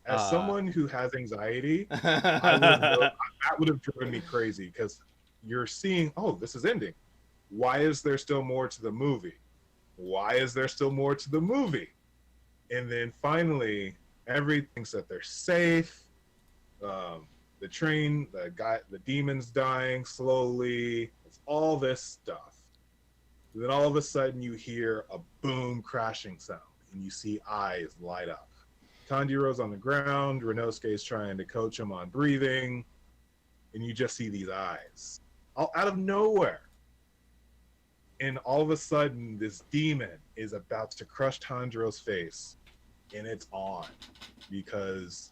As someone who has anxiety, that would have driven me crazy, because you're seeing, oh, this is ending. Why is there still more to the movie? Why is there still more to the movie? And then finally, everything thinks that they're safe. The train, the demon's dying slowly. It's all this stuff. And then all of a sudden you hear a boom crashing sound, and you see eyes light up. Tanjiro's on the ground. Rinosuke is trying to coach him on breathing, and you just see these eyes all out of nowhere. And all of a sudden, this demon is about to crush Tanjiro's face, and it's on, because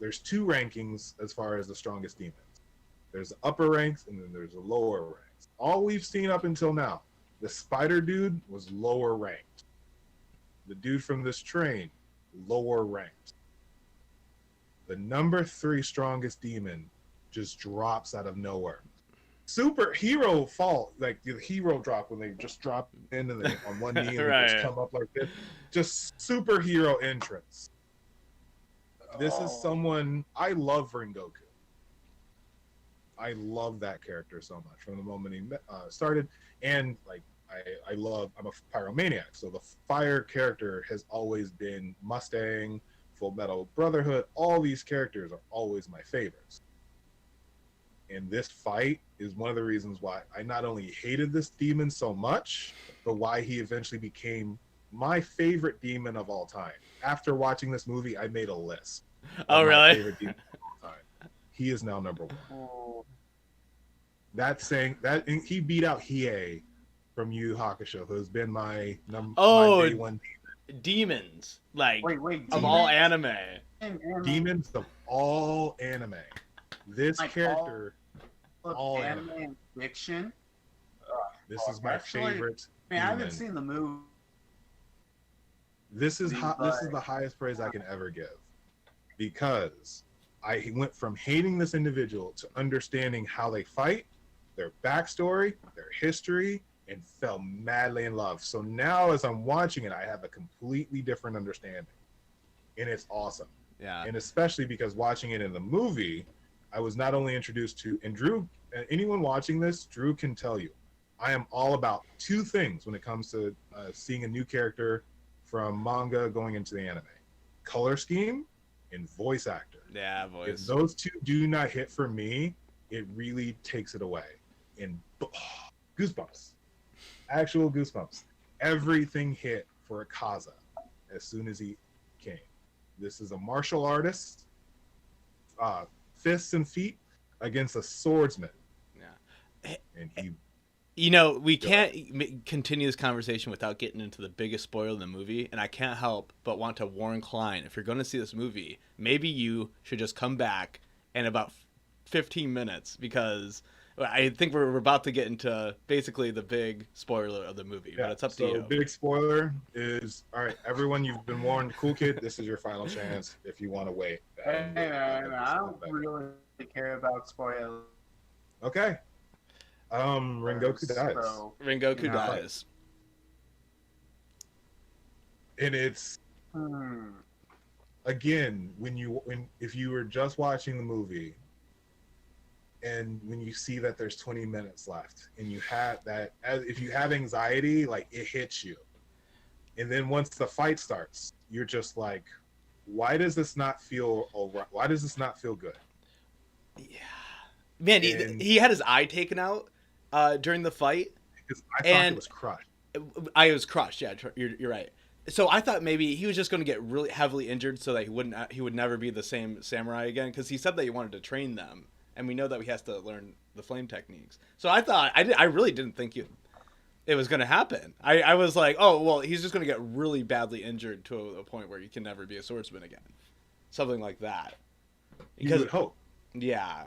there's two rankings as far as the strongest demons. There's the upper ranks, and then there's the lower ranks. All we've seen up until now, the spider dude was lower ranked. The dude from this train, lower ranked. The number 3 strongest demon just drops out of nowhere. Superhero fall, like the hero drop, when they just drop in and they on one knee and Right. they just come up like this. Just superhero entrance. This is someone, I love Ringoku. I love that character so much from the moment he started, and like I'm a pyromaniac, so the fire character has always been Mustang, Full Metal Brotherhood. All these characters are always my favorites. And this fight is one of the reasons why I not only hated this demon so much, but why he eventually became my favorite demon of all time. After watching this movie, I made a list. Oh, really? Favorite demon of all time. He is now number 1. That's saying that he beat out Hiei from Yu Yu Hakusho, who has been my my day one demon. Demons, like Wait, of all anime. demons of all anime. This Like character, of all anime anime. and fiction. This is my favorite. I haven't demon. seen the movie. This is the highest praise I can ever give, because I went from hating this individual to understanding how they fight, their backstory, their history, and fell madly in love. So now, as I'm watching it, I have a completely different understanding, and it's awesome. Yeah. And especially because watching it in the movie, I was not only introduced to, and Drew, anyone watching this, Drew can tell you, I am all about two things when it comes to seeing a new character from manga going into the anime: color scheme and voice actor. Yeah, voice. If those two do not hit for me, it really takes it away. And goosebumps, actual goosebumps. Everything hit for Akaza as soon as he came. This is a martial artist, fists and feet against a swordsman. Yeah. And he, you know, we can't continue this conversation without getting into the biggest spoiler of the movie, and I can't help but want to warn Klein, if you're going to see this movie, maybe you should just come back in about 15 minutes, because I think we're about to get into basically the big spoiler of the movie, but it's up to you. So big spoiler is, all right, everyone, you've been warned. Cool kid, this is your final chance if you want to wait. Hey, man, I don't really care about spoilers. Okay. Ringoku dies. So, Ringoku dies. And it's, again, if you were just watching the movie, and when you see that there's 20 minutes left, and you have that, if you have anxiety, like, it hits you. And then once the fight starts, you're just like, why does this not feel alright? Why does this not feel good? Yeah. Man, he had his eye taken out during the fight. Because I thought it was crushed. I was crushed, yeah, you're right. So I thought maybe he was just going to get really heavily injured so that he would never be the same samurai again, because he said that he wanted to train them. And we know that he has to learn the flame techniques. So I thought, I really didn't think it was going to happen. I was like, oh, well, he's just going to get really badly injured to a point where he can never be a swordsman again. Something like that. Because, you would hope. Yeah.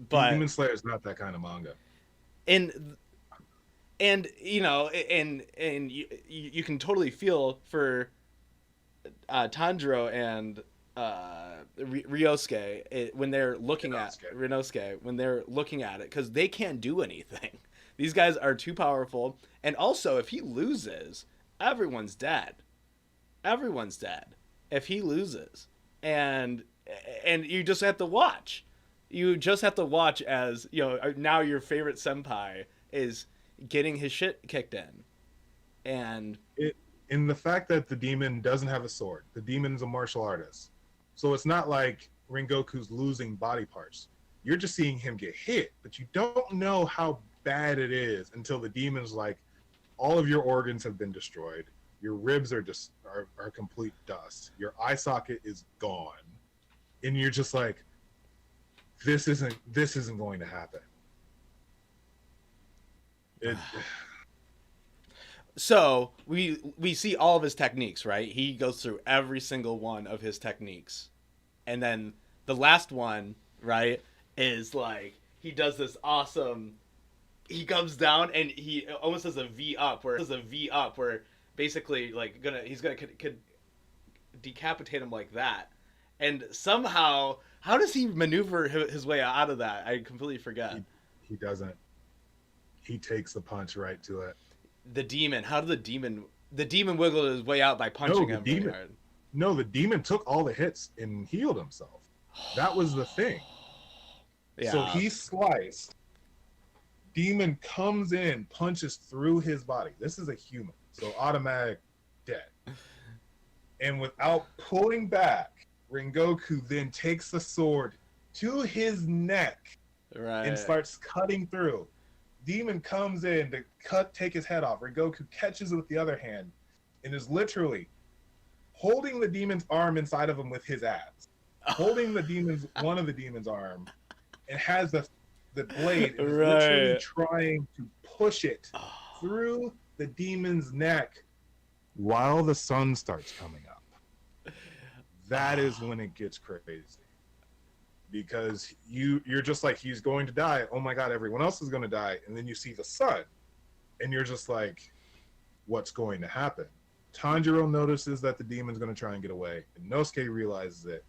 But Demon Slayer is not that kind of manga. And you know, and you can totally feel for Tanjiro and Ryosuke when they're looking at it, because they can't do anything. These guys are too powerful, and also if he loses, everyone's dead. If he loses, and you just have to watch. You just have to watch as, you know, now your favorite senpai is getting his shit kicked in, and in the fact that the demon doesn't have a sword, the demon's a martial artist. So it's not like Ringoku's losing body parts. You're just seeing him get hit, but you don't know how bad it is until the demon's like, all of your organs have been destroyed. Your ribs are just are complete dust. Your eye socket is gone. And you're just like, this isn't going to happen. So we see all of his techniques, right? He goes through every single one of his techniques. And then the last one, right, is like, he does this awesome, he comes down and he almost does a V up where basically like he's gonna decapitate him like that. And somehow, how does he maneuver his way out of that? I completely forget. He doesn't. He takes the punch right to it. The demon. How did the demon wiggle his way out by punching him? The demon took all the hits and healed himself. That was the thing. Yeah. So he sliced. Demon comes in, punches through his body. This is a human, so automatic dead. And without pulling back, Ringoku then takes the sword to his neck, right, and starts cutting through. Demon comes in to take his head off. Ringoku catches it with the other hand and is literally holding the demon's arm inside of him with his abs. Holding one of the demon's arm, and has the blade and is literally trying to push it through the demon's neck while the sun starts coming up. that is when it gets crazy. Because you're just like, he's going to die. Oh my god, everyone else is going to die. And then you see the sun, and you're just like, what's going to happen? Tanjiro notices that the demon's going to try and get away. And Nosuke realizes it.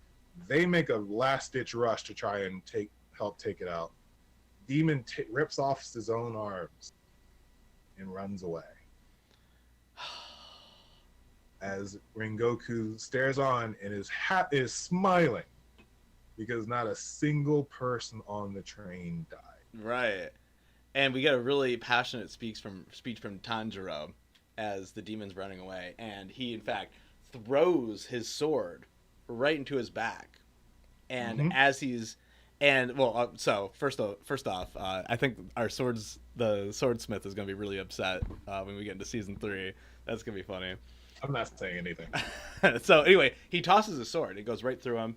They make a last-ditch rush to try and help take it out. Demon rips off his own arms and runs away. As Ringoku stares on and is smiling because not a single person on the train died. Right. And we get a really passionate speech from Tanjiro as the demon's running away, and he in fact throws his sword right into his back. And as he's so first off, I think the swordsmith is going to be really upset when we get into season 3. That's going to be funny. I'm not saying anything. So anyway, he tosses his sword. It goes right through him,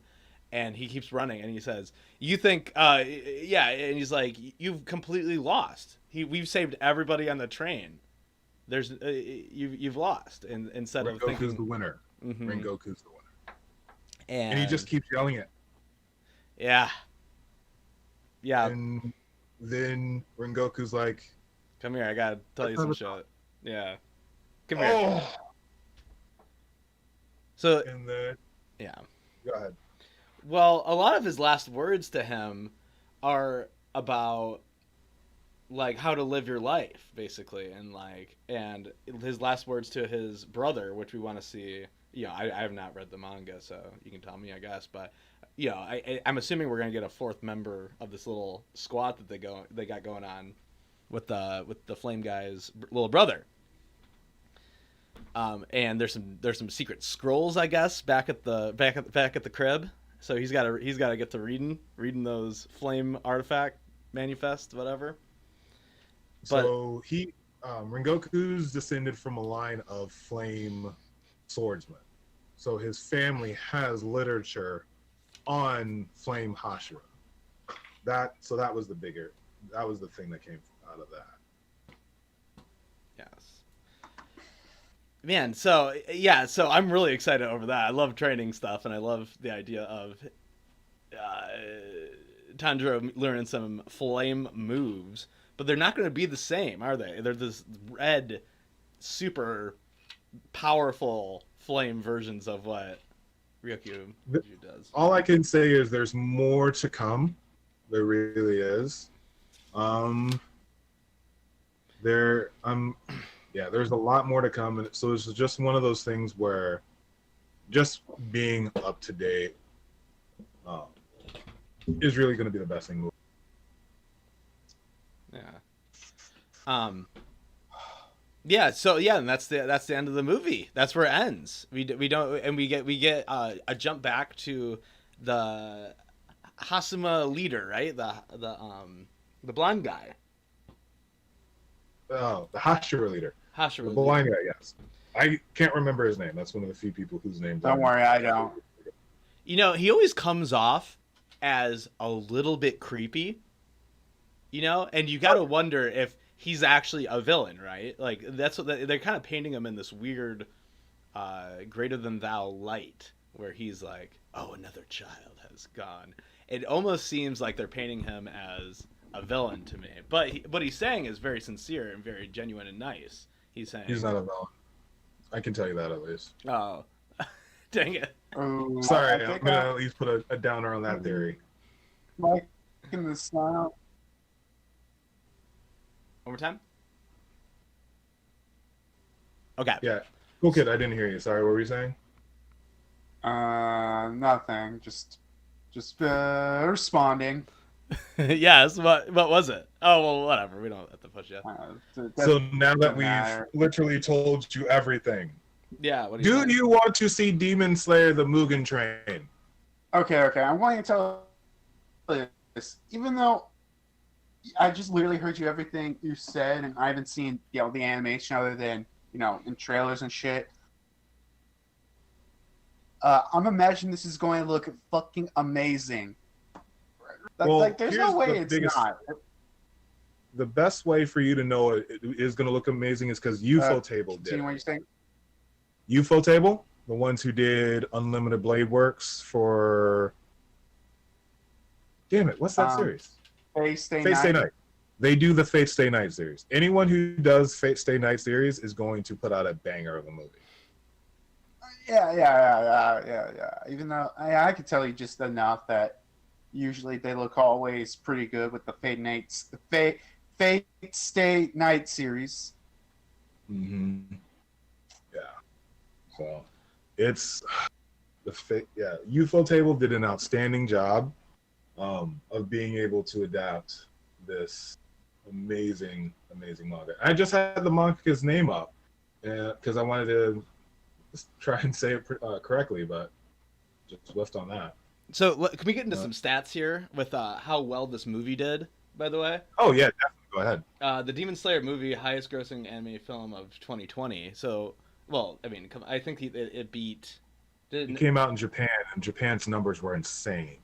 and he keeps running. And he says, "You think, yeah?" And he's like, "You've completely lost. We've saved everybody on the train. There's you've lost." And instead of thinking, the winner. Ringoku's the winner. And he just keeps yelling it. Yeah. Yeah. And then Ringoku's like, "Come here, I gotta tell you some shit." Yeah. Come here. Oh. So. And then. Yeah. Go ahead. Well, a lot of his last words to him are about like how to live your life, basically, and his last words to his brother, which we want to see. I have not read the manga, so you can tell me, I guess, but I'm assuming we're gonna get a 4th member of this little squad that they got going on with the Flame guy's little brother. And there's some secret scrolls, I guess, back at the crib. So he's got to get to reading those flame artifact manifest, whatever. So Ringoku's descended from a line of flame swordsmen. So his family has literature on flame Hashira. That was the thing that came out of that. Yes. Man, so I'm really excited over that. I love training stuff, and I love the idea of Tanjiro learning some flame moves, but they're not going to be the same, are they? They're this red, super powerful flame versions of what Ryukyu does. All I can say is there's more to come. There really is. There's a lot more to come, and so it's just one of those things where just being up to date is really going to be the best thing. Yeah. And that's the end of the movie. That's where it ends. We get a jump back to the Hasuma leader, right? The blonde guy. Oh, the Hashira leader. The blind guy, yes. I can't remember his name. That's one of the few people whose names. Don't worry, I don't. He always comes off as a little bit creepy. And you got to wonder if he's actually a villain, right? Like that's what they're kind of painting him in this weird, greater than thou light, where he's like, "Oh, another child has gone." It almost seems like they're painting him as a villain to me, but what he's saying is very sincere and very genuine and nice. He's saying he's not a villain. I can tell you that at least. Oh, dang it! Sorry, I'm gonna at least put a downer on that theory. Like in the sound. One more time. Okay. Yeah, cool kid. I didn't hear you. Sorry, what were you saying? Nothing. Just responding. Yes. What was it? Oh well, whatever. We don't have to push yet. So now that we've literally told you everything, yeah. What do you want to see Demon Slayer: The Mugen Train? Okay. I'm going to tell you this, even though I just literally heard you everything you said, and I haven't seen the animation other than in trailers and shit. I'm imagining this is going to look fucking amazing. There's no way it's not. The best way for you to know it is going to look amazing is because UFO Table did. What you're saying? UFO Table? the ones who did Unlimited Blade Works for. Damn it! What's that series? Fate Stay Stay Night. Night. They do the Fate Stay Night series. Anyone who does Fate Stay Night series is going to put out a banger of a movie. Yeah. Even though I could tell you just enough that usually they look always pretty good with the Fate Stay Night series. Mm-hmm. Yeah. So it's UFO Table did an outstanding job of being able to adapt this amazing manga. I just had the manga's name up because I wanted to just try and say it correctly, but just left on that. So can we get into some stats here with how well this movie did, by the way? Oh yeah, definitely. Go ahead. The Demon Slayer movie, highest grossing anime film of 2020. So, well, I mean, I think it beat... It came out in Japan, and Japan's numbers were insane.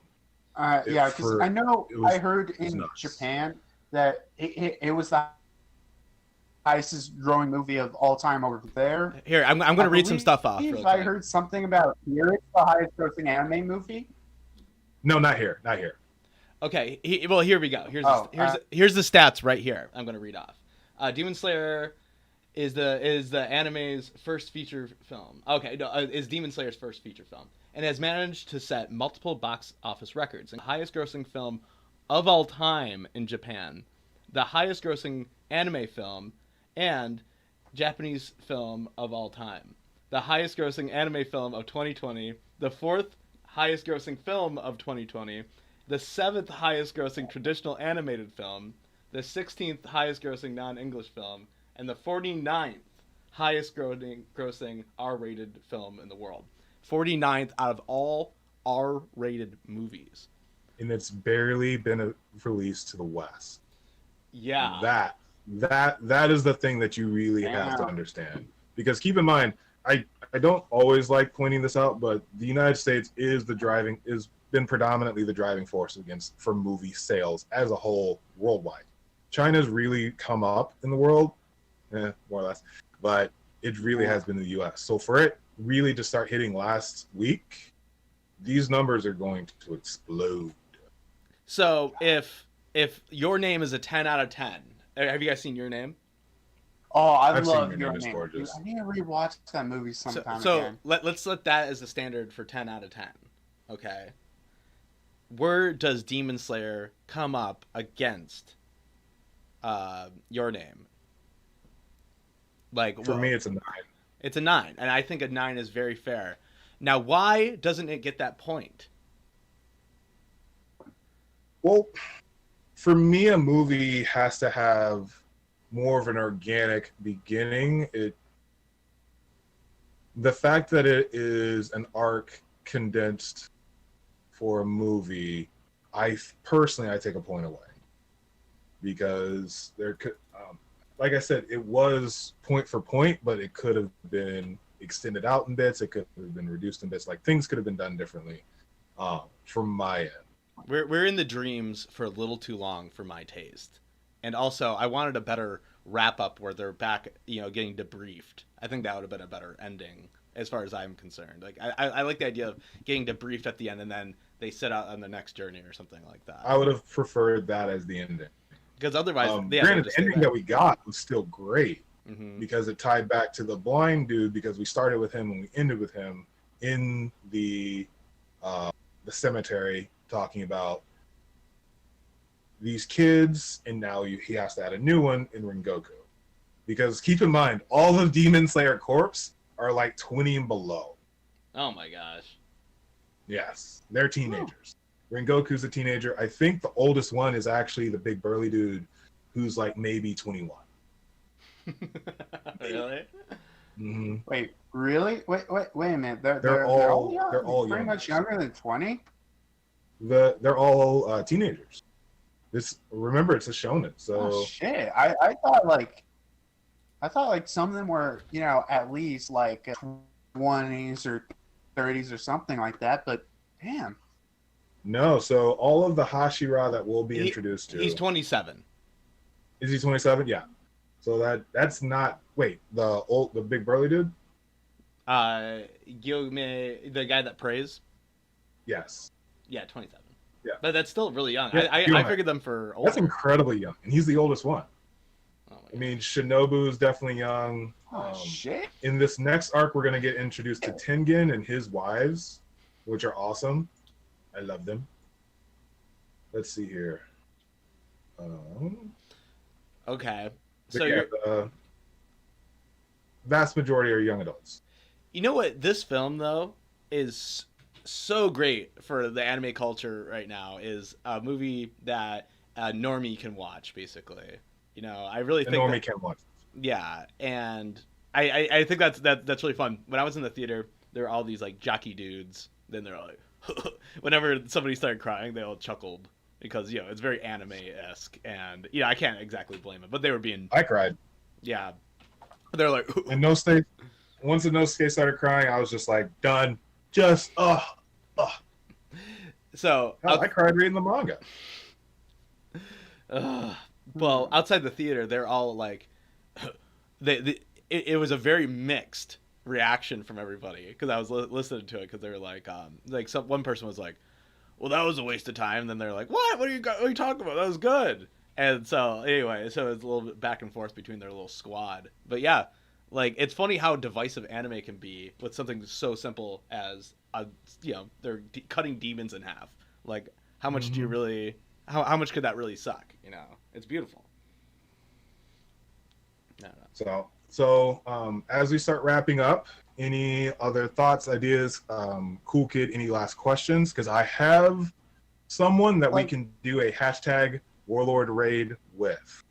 Yeah, because I know I heard in Japan that it was the highest growing movie of all time over there. Here, I'm going to read some stuff off. I heard something about here it's the highest grossing anime movie. No, not here. Not here. Okay, well, here we go. Here's the stats right here. I'm going to read off. Demon Slayer is the anime's first feature film. Okay, no, is Demon Slayer's first feature film, and has managed to set multiple box office records. And the highest grossing film of all time in Japan, the highest grossing anime film, and Japanese film of all time. The highest grossing anime film of 2020, the fourth highest grossing film of 2020, the 7th highest grossing traditional animated film, the 16th highest grossing non-English film, and the 49th highest grossing R-rated film in the world. 49th out of all R-rated movies. And it's barely been released to the West. Yeah. That is the thing that you really have to understand. Because keep in mind, I don't always like pointing this out, but the United States is been predominantly the driving force for movie sales as a whole worldwide. China's really come up in the world, more or less, but it really has been the U.S. So for it really to start hitting last week, these numbers are going to explode. So if Your Name is a 10 out of 10, have you guys seen Your Name? Oh, I love Your Name. I need to rewatch that movie sometime again. Let's let that as the standard for 10 out of 10. Okay. Where does Demon Slayer come up against Your Name? For me, it's a 9. It's a 9, and I think a 9 is very fair. Now, why doesn't it get that point? Well, for me, a movie has to have more of an organic beginning. The fact that it is an arc condensed for a movie, I take a point away, because there could, like I said, it was point for point, but it could have been extended out in bits. It could have been reduced in bits. Like, things could have been done differently, from my end. We're in the dreams for a little too long for my taste, and also I wanted a better wrap up where they're back, getting debriefed. I think that would have been a better ending as far as I'm concerned. Like, I like the idea of getting debriefed at the end and then they set out on the next journey or something like that. I would have preferred that as the ending. Because otherwise, granted, the ending that we got was still great, mm-hmm. because it tied back to the blind dude, because we started with him and we ended with him in the cemetery talking about these kids, and now he has to add a new one in Ringoku. Because keep in mind, all of Demon Slayer Corps are like 20 and below. Oh my gosh. Yes, they're teenagers. Ringoku's a teenager. I think the oldest one is actually the big burly dude who's like maybe 21. Really? Mm-hmm. Wait, really? Wait a minute. They're all young. They're all pretty much younger than 20? They're all teenagers. Remember, it's a shonen. So oh, shit. I thought like some of them were, at least like 20s or 30s or something like that, but damn. No, so all of the Hashira that we'll be introduced to. He's 27. Is he 27? Yeah. So that's not. Wait, the big burly dude. Gyome, the guy that prays. Yes. Yeah, 27. Yeah. But that's still really young. Yeah, I figured them for older. That's incredibly young, and he's the oldest one. Oh I mean, Shinobu's definitely young. Shit. In this next arc, we're going to get introduced to Tengen and his wives, which are awesome. I love them. Let's see here. Okay. So So you're, the vast majority are young adults. you know what? This film though is so great for the anime culture right now. Is a movie that a normie can watch, basically. You know, I really And think normie that, can watch. yeah, and I think that's really fun. When I was in the theater, there were all these like jockey dudes. Then they're like, whenever somebody started crying, they all chuckled because it's very anime-esque, and I can't exactly blame it, but they were being, I cried. yeah, they're like, And Nosuke, once the Nosuke started crying, I was just like, done. Just, so Hell, I cried reading the manga. well, outside the theater, they're all like, it was a very mixed reaction from everybody because I was listening to it because they were like one person was like, well, that was a waste of time, and then they're like, what are you talking about, that was good. And so anyway, so it's a little bit back and forth between their little squad. But yeah, like, it's funny how divisive anime can be with something so simple as they're cutting demons in half. Like, how much do you really how much could that really suck? It's beautiful. No. So as we start wrapping up, any other thoughts, ideas, Cool Kid, any last questions? Because I have someone that we can do a hashtag Warlord raid with.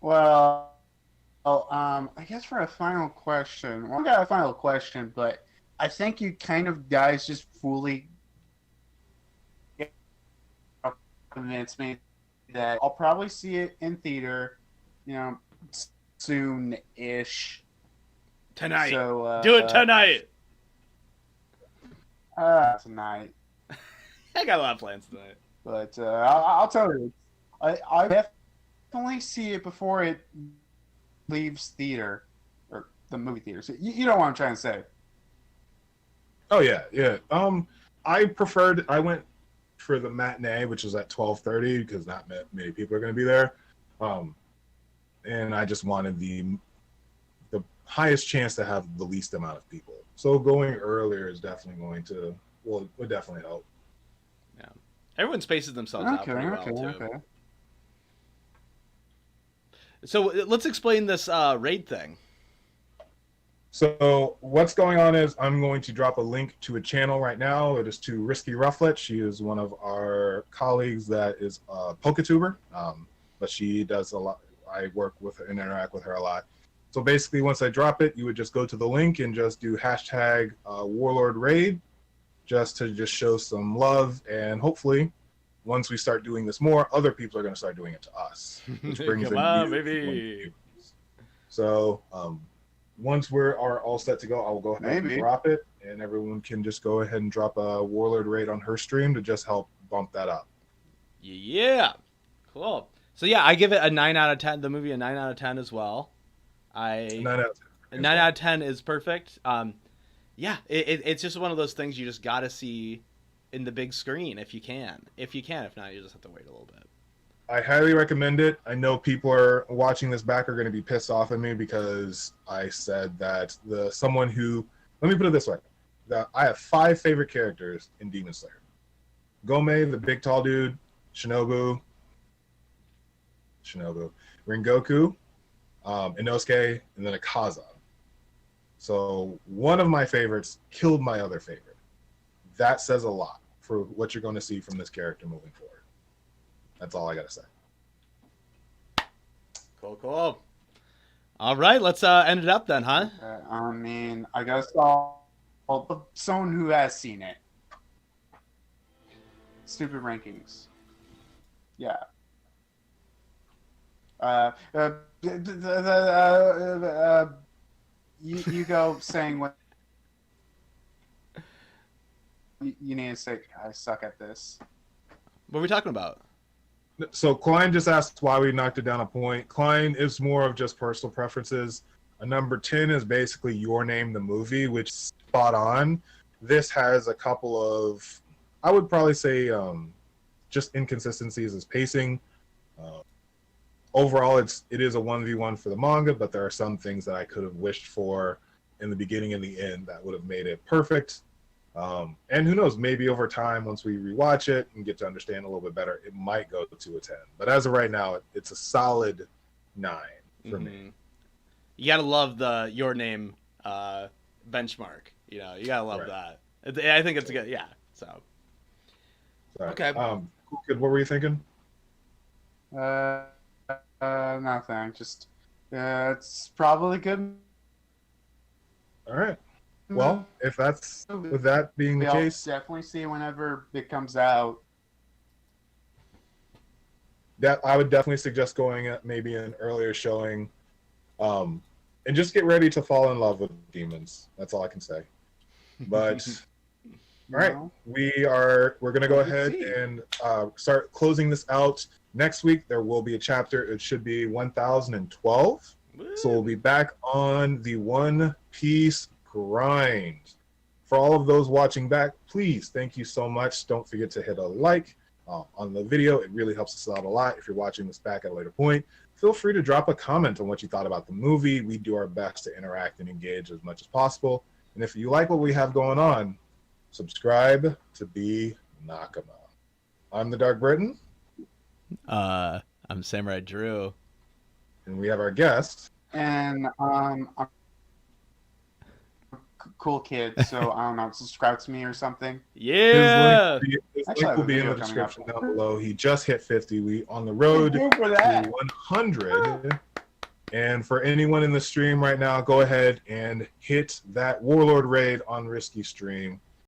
Well, I guess for a final question, I got a final question, but I think you kind of guys just fully convinced me that I'll probably see it in theater, soon-ish. Tonight. So, do it tonight. Tonight. I got a lot of plans tonight. But I'll tell you, I definitely see it before it leaves theater or the movie theater. So you know what I'm trying to say. Oh yeah. I went for the matinee, which was at 12:30 because not many people are going to be there, and I just wanted the highest chance to have the least amount of people. So going earlier is definitely would definitely help. Yeah, everyone spaces themselves out pretty well too. Okay. So let's explain this raid thing. So what's going on is I'm going to drop a link to a channel right now. It is to Risky Rufflet. She is one of our colleagues that is a PokeTuber, but she does a lot. I work with her and interact with her a lot. So basically, once I drop it, you would just go to the link and just do hashtag Warlord Raid, just to show some love. And hopefully, once we start doing this more, other people are going to start doing it to us, which brings Come in on, new baby. So once we're all set to go, I will go ahead and drop it, and everyone can just go ahead and drop a Warlord raid on her stream to just help bump that up. Yeah, cool. So yeah, I give it a 9 out of 10. The movie a 9 out of 10 as well. 9 out of 10. 9 out of 10 is perfect. Yeah, it's just one of those things you just gotta see in the big screen if you can. If not, you just have to wait a little bit. I highly recommend it. I know people are watching this back are going to be pissed off at me because I said that let me put it this way. I have 5 favorite characters in Demon Slayer. Gome, the big tall dude, Shinobu, Ringoku, Inosuke, and then Akaza. So one of my favorites killed my other favorite. That says a lot for what you're going to see from this character moving forward. That's all I gotta say. Cool. All right, let's end it up then, huh? I mean, I guess someone who has seen it. Stupid rankings. Yeah. You go saying what you need to say. I suck at this. What are we talking about? So Klein just asked why we knocked it down a point. Klein is more of just personal preferences. A number 10 is basically Your Name the movie, which is spot on. This has a couple of, I would probably say, just inconsistencies as pacing. Overall, it is a 1v1 for the manga, but there are some things that I could have wished for in the beginning and the end that would have made it perfect. And who knows, maybe over time, once we rewatch it and get to understand a little bit better, it might go to a 10. But as of right now, it's a solid 9 for me. You gotta love the Your Name benchmark. You know, you gotta love that. I think it's good. Yeah. So. Sorry. Okay. Cool kid, what were you thinking? Nothing. Just it's probably good. All right. Well, if that's with that being the case, definitely see whenever it comes out. That I would definitely suggest going at maybe an earlier showing, and just get ready to fall in love with demons. That's all I can say. But all right, we're gonna go ahead and start closing this out. Next week there will be a chapter. It should be 1012. So we'll be back on the One Piece grind. For all of those watching back, please, thank you so much. Don't forget to hit a like on the video. It really helps us out a lot. If you're watching this back at a later point, feel free to drop a comment on what you thought about the movie. We do our best to interact and engage as much as possible. And if you like what we have going on, subscribe to be Nakama. I'm the DarkBriton. I'm Samurai Drew. And we have our guest. And I'm a cool kid, so I don't know, subscribe to me or something. Yeah. His link will be in the description down below. He just hit 50. We on the road to 100. And for anyone in the stream right now, go ahead and hit that Warlord raid on Risky Stream.